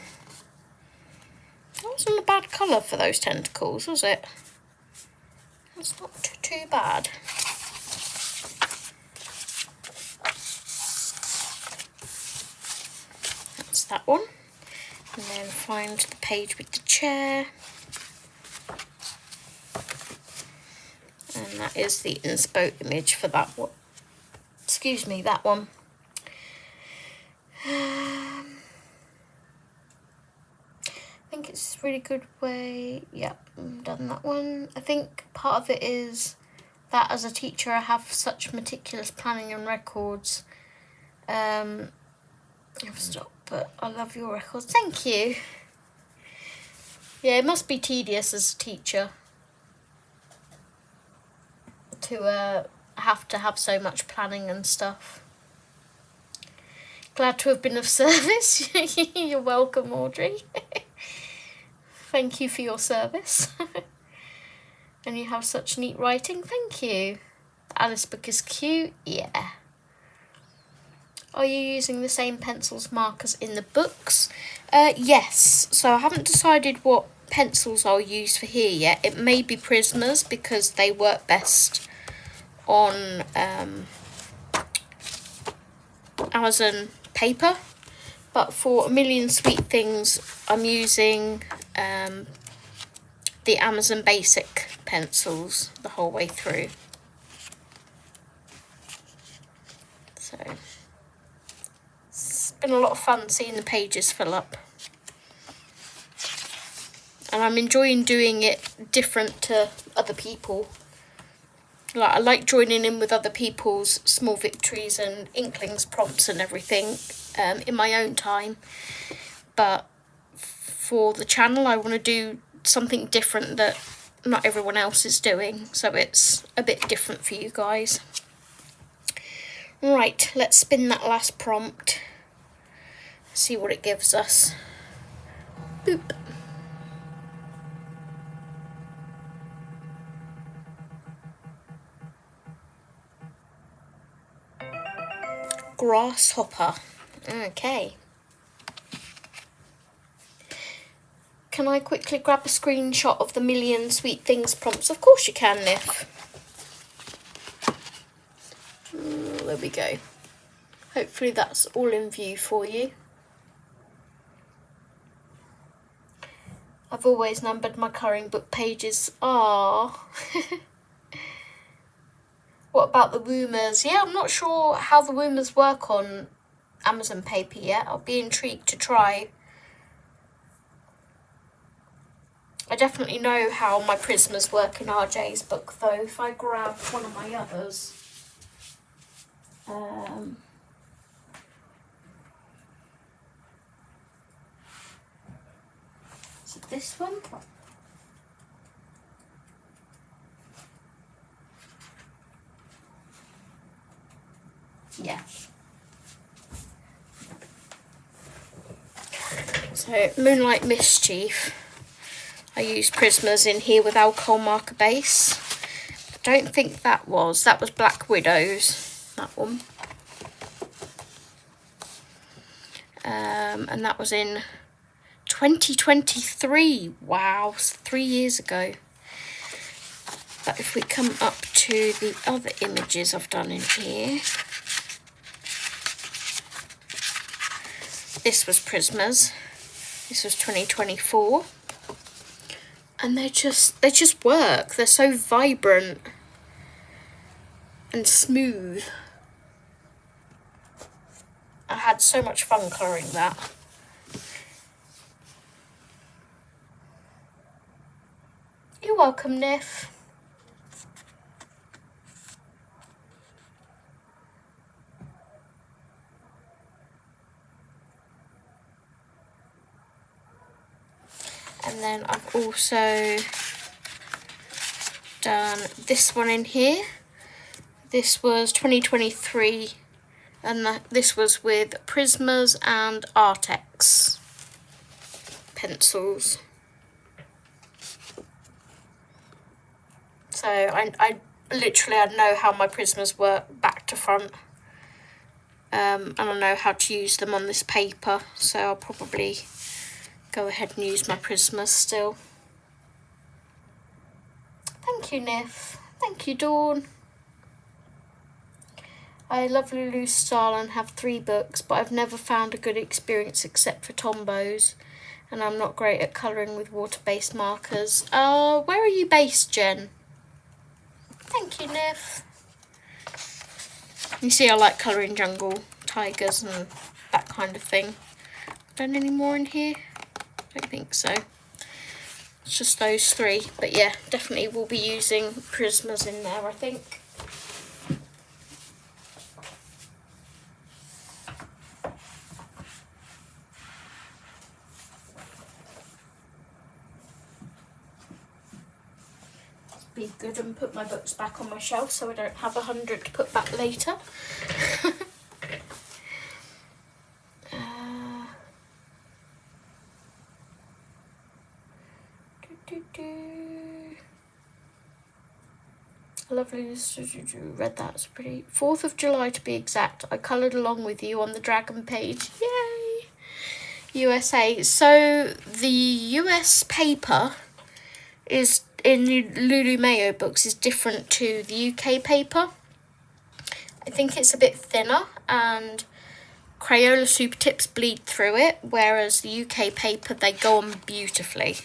That wasn't a bad colour for those tentacles, was it? That's not too bad. That's that one. And then find the page with the chair. And that is the inspo image for that one. Excuse me, that one. I think it's a really good way. Yep, I've done that one. I think part of it is that as a teacher I have such meticulous planning and records. I've stopped, but I love your records. Thank you. Yeah, it must be tedious as a teacher to have so much planning and stuff. Glad to have been of service. You're welcome, Audrey. Thank you for your service. And you have such neat writing. Thank you. Alice book is cute. Yeah. Are you using the same pencils, markers in the books? Yes. So I haven't decided what pencils I'll use for here yet. It may be Prismas because they work best on Amazon paper. But for A Million Sweet Things, I'm using the Amazon Basic pencils the whole way through. So it's been a lot of fun seeing the pages fill up. And I'm enjoying doing it different to other people. Like, I like joining in with other people's small victories and Inklings prompts and everything in my own time. But for the channel, I want to do something different that not everyone else is doing. So it's a bit different for you guys. Right, let's spin that last prompt. See what it gives us. Boop. Grasshopper. Okay. Can I quickly grab a screenshot of the Million Sweet Things prompts? Of course you can, Nif. There we go. Hopefully that's all in view for you. I've always numbered my coloring book pages. Ah. What about the Woomers? Yeah, I'm not sure how the Woomers work on Amazon paper yet. I'll be intrigued to try. I definitely know how my Prismas work in RJ's book, though. If I grab one of my others. Is it this one? Yeah. So Moonlight Mischief. I used Prismas in here with alcohol marker base. I don't think that was Black Widows, that one. And that was in 2023. Wow, 3 years ago. But if we come up to the other images I've done in here, this was Prismas. This was 2024. And they just work. They're so vibrant and smooth. I had so much fun colouring that. You're welcome, Nif. And then I've also done this one in here. This was 2023, and this was with Prismas and Artex pencils. So I know how my Prismas work back to front, and I know how to use them on this paper, so I'll probably go ahead and use my Prismas still. Thank you, Nif. Thank you, Dawn. I love Lulu's style and have 3 books, but I've never found a good experience except for Tombows, and I'm not great at colouring with water-based markers. Where are you based, Jen? Thank you, Nif. You see, I like colouring jungle, tigers and that kind of thing. Done any more in here? Don't think so. It's just those 3. But yeah, definitely will be using Prismas in there, I think. Be good and put my books back on my shelf so I don't have 100 to put back later. Lovely, read that, it's pretty. 4th of July to be exact. I coloured along with you on the dragon page. Yay! USA. So the US paper is in Lulu Mayo books is different to the UK paper. I think it's a bit thinner and Crayola Super Tips bleed through it, whereas the UK paper, they go on beautifully.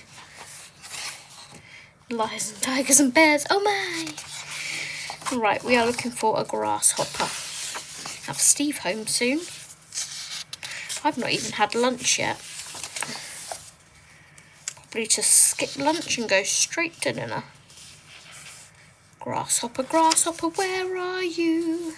Lions and tigers and bears, oh my! Right, we are looking for a grasshopper. Have Steve home soon. I've not even had lunch yet. Probably just skip lunch and go straight to dinner. Grasshopper, grasshopper, where are you?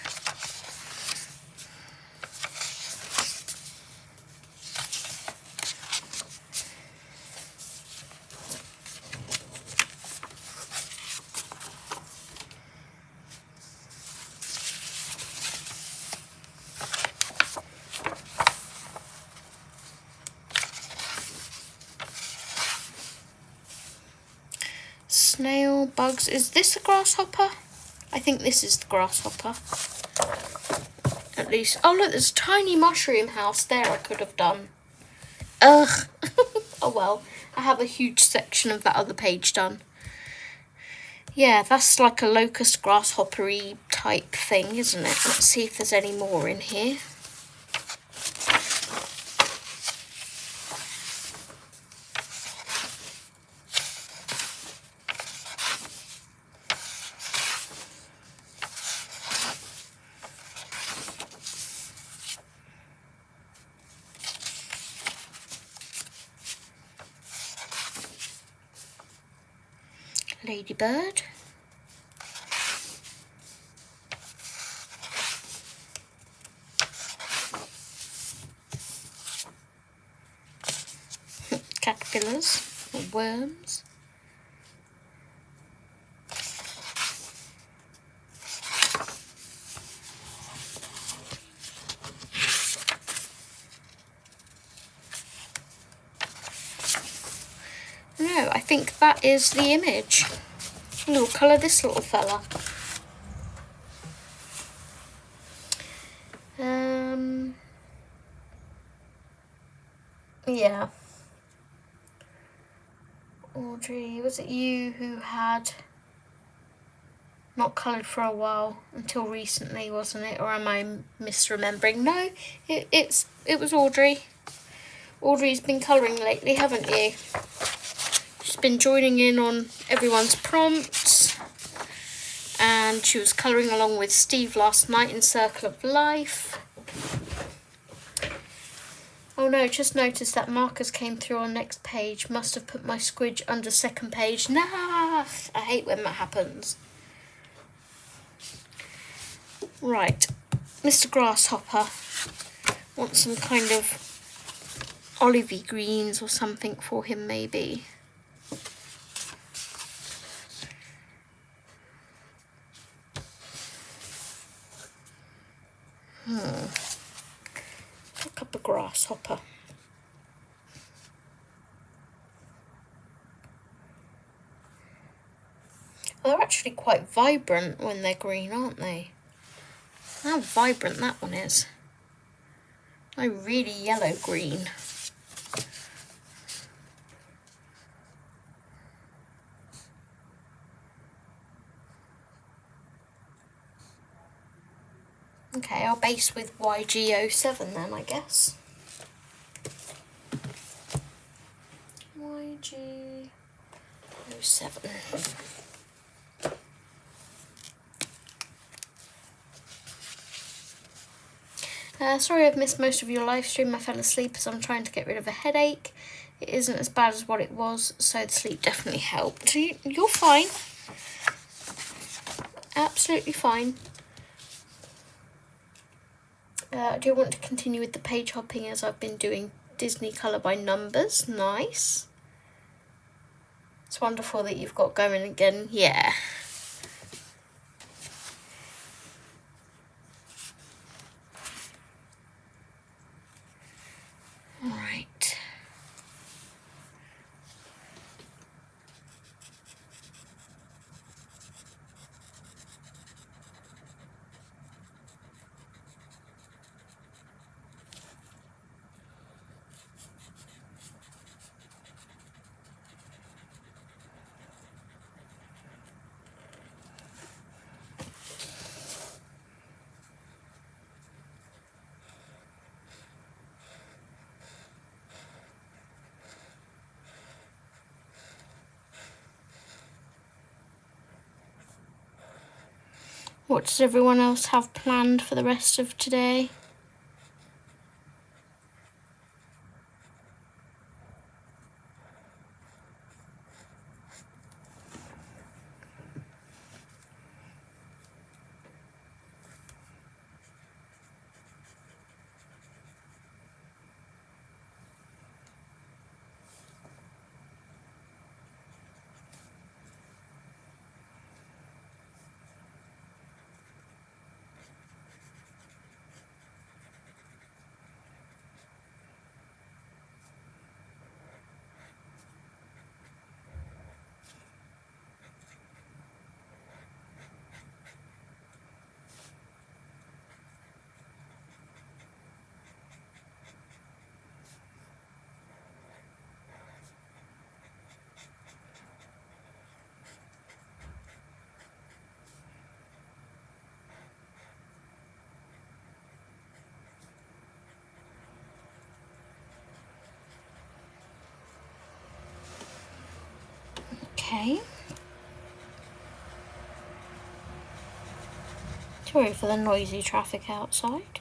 Snail, bugs. Is this a grasshopper? I think this is the grasshopper. At least. Oh, look, there's a tiny mushroom house there I could have done. Ugh. Oh, well. I have a huge section of that other page done. Yeah, that's like a locust grasshopper-y type thing, isn't it? Let's see if there's any more in here. Ladybird. Caterpillars or worms. think that is the image. We'll colour this little fella. Yeah. Audrey, was it you who had not coloured for a while until recently, wasn't it? Or am I misremembering? No, it was Audrey. Audrey's been colouring lately, haven't you? She's been joining in on everyone's prompts, and she was colouring along with Steve last night in Circle of Life. Oh no, just noticed that markers came through on next page. Must have put my squidge under second page. Nah, I hate when that happens. Right, Mr. Grasshopper wants some kind of olivey greens or something for him, maybe. Look up a grasshopper. Well, they're actually quite vibrant when they're green, aren't they? How vibrant that one is. Like really yellow green. Okay, I'll base with YG07 then, I guess. YG07. Sorry I've missed most of your live stream. I fell asleep as I'm trying to get rid of a headache. It isn't as bad as what it was, so the sleep definitely helped. You're fine. Absolutely fine. I do want to continue with the page hopping as I've been doing Disney colour by numbers. Nice. It's wonderful that you've got going again. Yeah. Right. What does everyone else have planned for the rest of today? Okay. Sorry for the noisy traffic outside.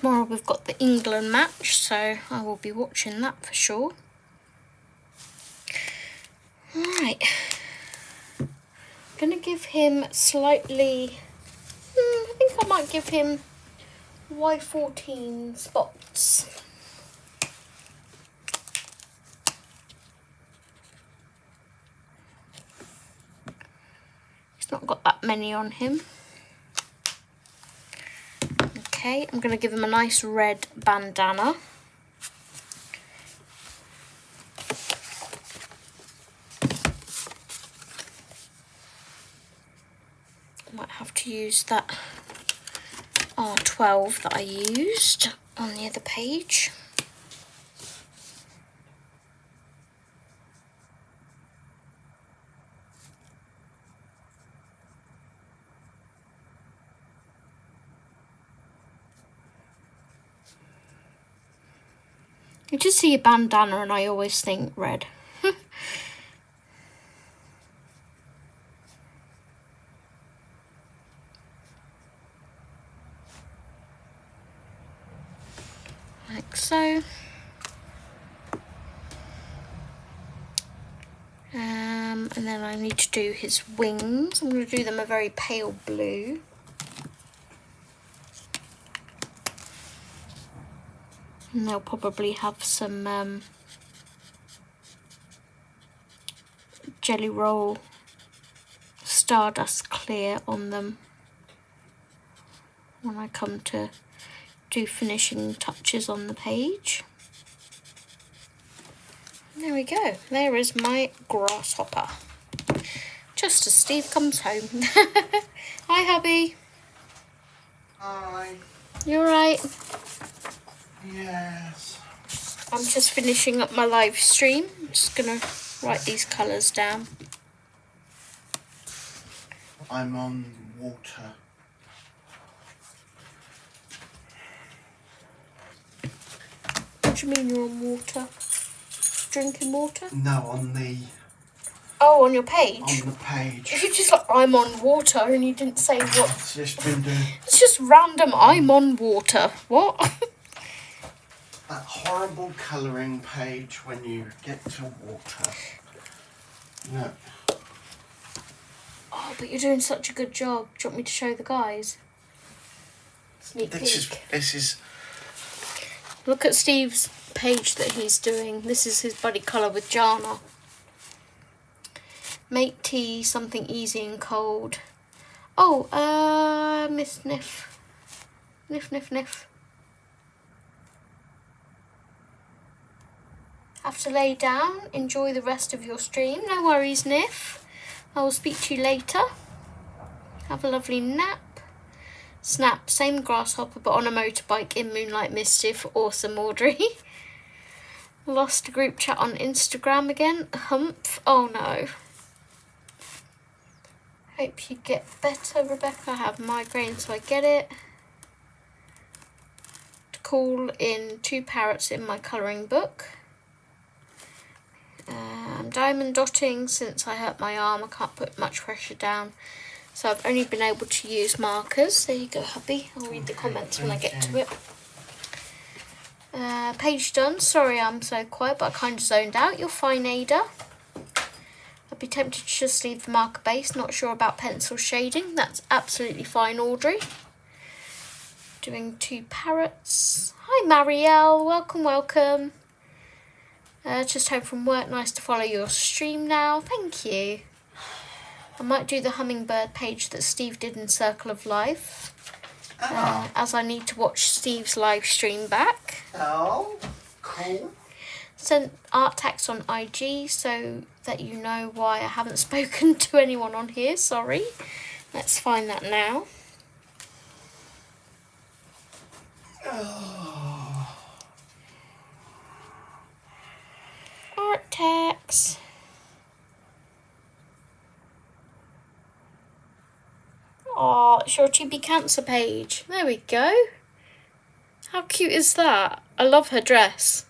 tomorrow we've got the England match, so I will be watching that for sure. Right. I'm going to give him slightly... I think I might give him Y14 spots. He's not got that many on him. Okay, I'm going to give him a nice red bandana. I might have to use that R12 that I used on the other page. You just see a bandana and I always think red. Like so. And then I need to do his wings. I'm going to do them a very pale blue. And they'll probably have some Jelly Roll Stardust Clear on them when I come to do finishing touches on the page. There we go. There is my grasshopper. Just as Steve comes home. Hi, hubby. Hi. You alright? Yes. I'm just finishing up my live stream. I'm just going to write these colours down. I'm on water. What do you mean you're on water? Drinking water? No, on the Oh, on your page? on the page. You just like, I'm on water, and you didn't say what. It's just been doing It's just random, I'm on water. What? that horrible colouring page when you get to water. No. Oh, but you're doing such a good job. Do you want me to show the guys? Sneak peek. This is Look at Steve's page that he's doing. This is his buddy colour with Jana. Make tea, something easy and cold. Oh, Miss Niff. Niff. Have to lay down. Enjoy the rest of your stream. No worries, Niff. I will speak to you later. Have a lovely nap. Snap, same grasshopper but on a motorbike in Moonlight Mischief. Awesome, Audrey. Lost a group chat on Instagram again. Humph. Oh no. Hope you get better, Rebecca. I have migraine, so I get it. To call in 2 parrots in my colouring book. I'm diamond dotting since I hurt my arm. I can't put much pressure down. So I've only been able to use markers. There you go, hubby. I'll read the comments when I get to it. Page done. Sorry I'm so quiet, but I kind of zoned out. You're fine, Ada. I'd be tempted to just leave the marker base. Not sure about pencil shading. That's absolutely fine, Audrey. Doing 2 parrots. Hi, Marielle. Welcome. Just home from work. Nice to follow your stream now. Thank you. I might do the hummingbird page that Steve did in Circle of Life. As I need to watch Steve's live stream back. oh cool. Sent art tags on IG so that you know why I haven't spoken to anyone on here. Sorry. Let's find that now. Art tags. Oh, it's your TB Cancer page. There we go. How cute is that? I love her dress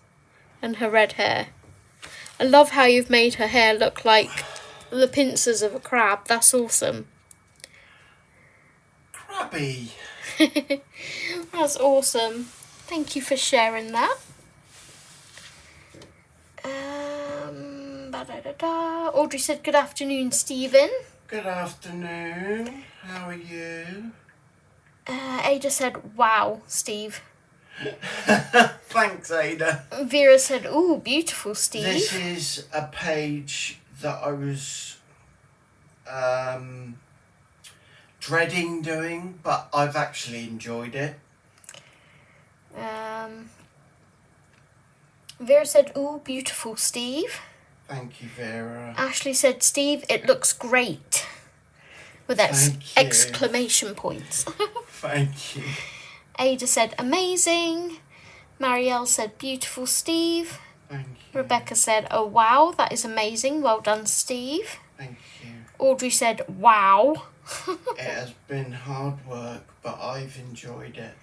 and her red hair. I love how you've made her hair look like the pincers of a crab. That's awesome. Crabby. That's awesome. Thank you for sharing that. Audrey said, good afternoon, Stephen. Good afternoon. How are you? Ada said, wow, Steve. Thanks, Ada. Vera said, ooh, beautiful, Steve. This is a page that I was dreading doing, but I've actually enjoyed it. Vera said, ooh, beautiful, Steve. Thank you, Vera. Ashley said, Steve, it looks great. With exclamation points. Thank you. Ada said, amazing. Marielle said, beautiful, Steve. Thank you. Rebecca said, oh, wow, that is amazing. Well done, Steve. Thank you. Audrey said, wow. It has been hard work, but I've enjoyed it.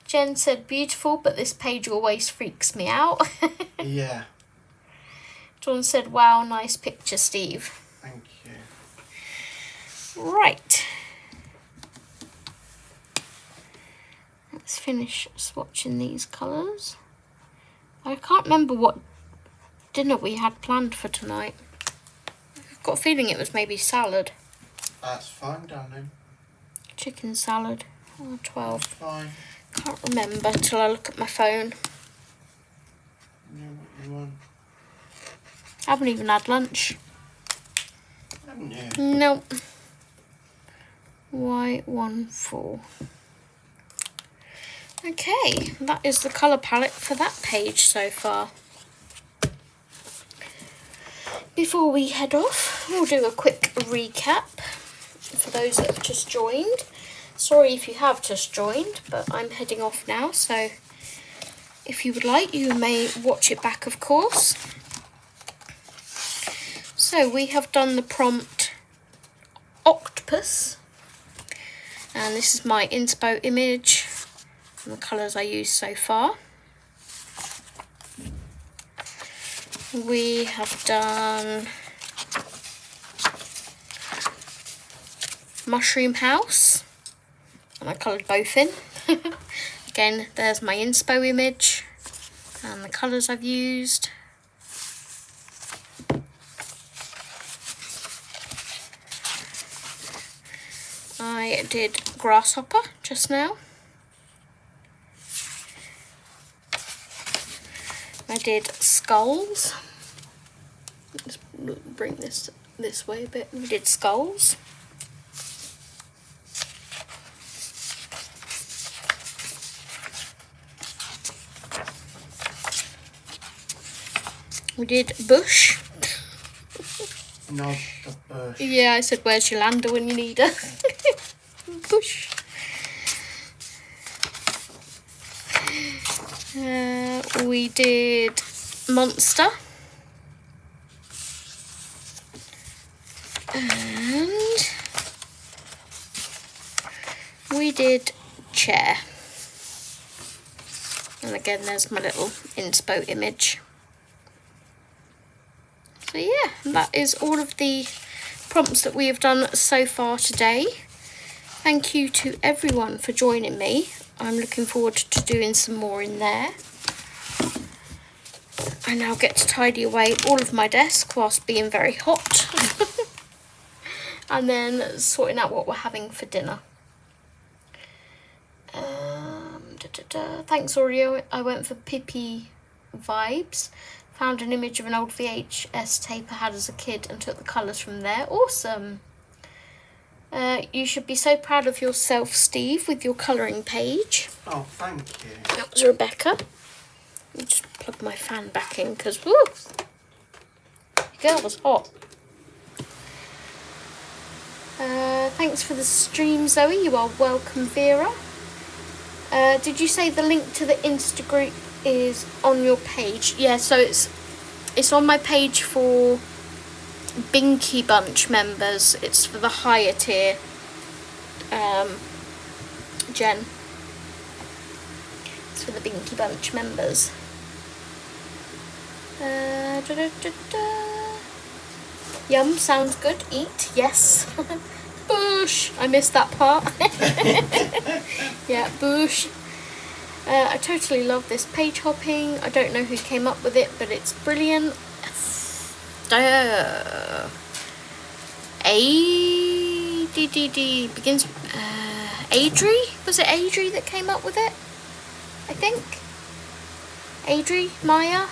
Jen said, beautiful, but this page always freaks me out. Yeah. John said, wow, nice picture, Steve. Thank you. Right. Let's finish swatching these colours. I can't remember what dinner we had planned for tonight. I've got a feeling it was maybe salad. That's fine, darling. Chicken salad. Oh, 12. That's fine. Can't remember till I look at my phone. You know what you want. I haven't even had lunch. Haven't you? Nope. Y14. Okay, that is the colour palette for that page so far. Before we head off, we'll do a quick recap for those that have just joined. Sorry if you have just joined, but I'm heading off now, so if you would like, you may watch it back, of course. So we have done the prompt octopus, and this is my inspo image and the colours I used so far. We have done mushroom house, and I coloured both in. Again, there's my inspo image and the colours I've used. I did grasshopper just now. I did skulls. Let's bring this way a bit. We did skulls. We did bush. Not the bush. Yeah, I said, where's Yolanda when you need her? Bush. We did monster. And we did chair. And again, there's my little inspo image. So yeah, that is all of the prompts that we have done so far today. Thank you to everyone for joining me. I'm looking forward to doing some more in there. I now get to tidy away all of my desk whilst being very hot. And then sorting out what we're having for dinner. Thanks, Oreo. I went for Pippi vibes. Found an image of an old VHS tape I had as a kid and took the colours from there. Awesome. You should be so proud of yourself, Steve, with your colouring page. Oh, thank you. That was Rebecca. Let me just plug my fan back in because, woo, girl was hot. Thanks for the stream, Zoe. You are welcome, Vera. Did you say the link to the Insta group is on your page? Yeah, so it's on my page for Binky Bunch members. It's for the higher tier. Jen. It's for the Binky Bunch members. Yum, sounds good. Eat, yes. Bush. I missed that part. Yeah, bush. I totally love this page hopping. I don't know who came up with it, but it's brilliant. A-D-D-D begins, Adri? Was it Adri that came up with it? I think. Adri? Maya?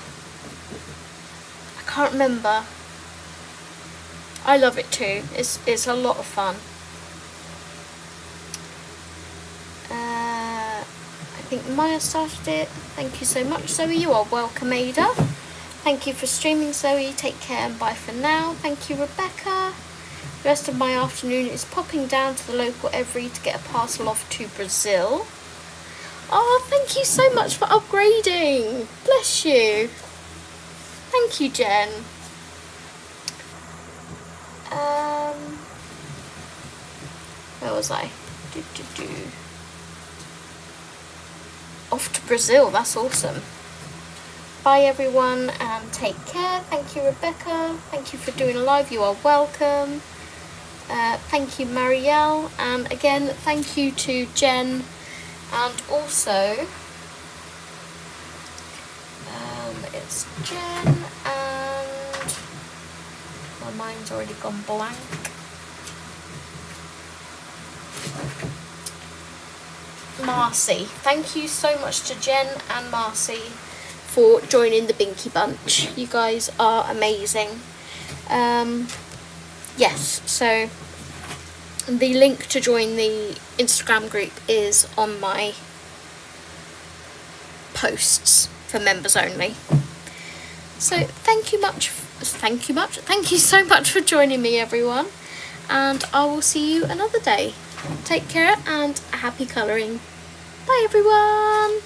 I can't remember. I love it too. It's a lot of fun. I think Maya started it. Thank you so much, Zoe. You are welcome, Ada. Thank you for streaming, Zoe. Take care and bye for now. Thank you, Rebecca. The rest of my afternoon is popping down to the local Every to get a parcel off to Brazil. Oh, thank you so much for upgrading. Bless you. Thank you, Jen. Where was I? Off to Brazil. That's awesome. Bye everyone and take care. Thank you, Rebecca. Thank you for doing a live. You are welcome. Thank you, Marielle. And again, thank you to Jen. And also, it's Jen and my mind's already gone blank. Marcy. Thank you so much to Jen and Marcy for joining the Binky Bunch. You guys are amazing. Yes, so the link to join the Instagram group is on my posts for members only. So thank you so much for joining me, everyone, and I will see you another day. Take care and happy colouring. Bye everyone.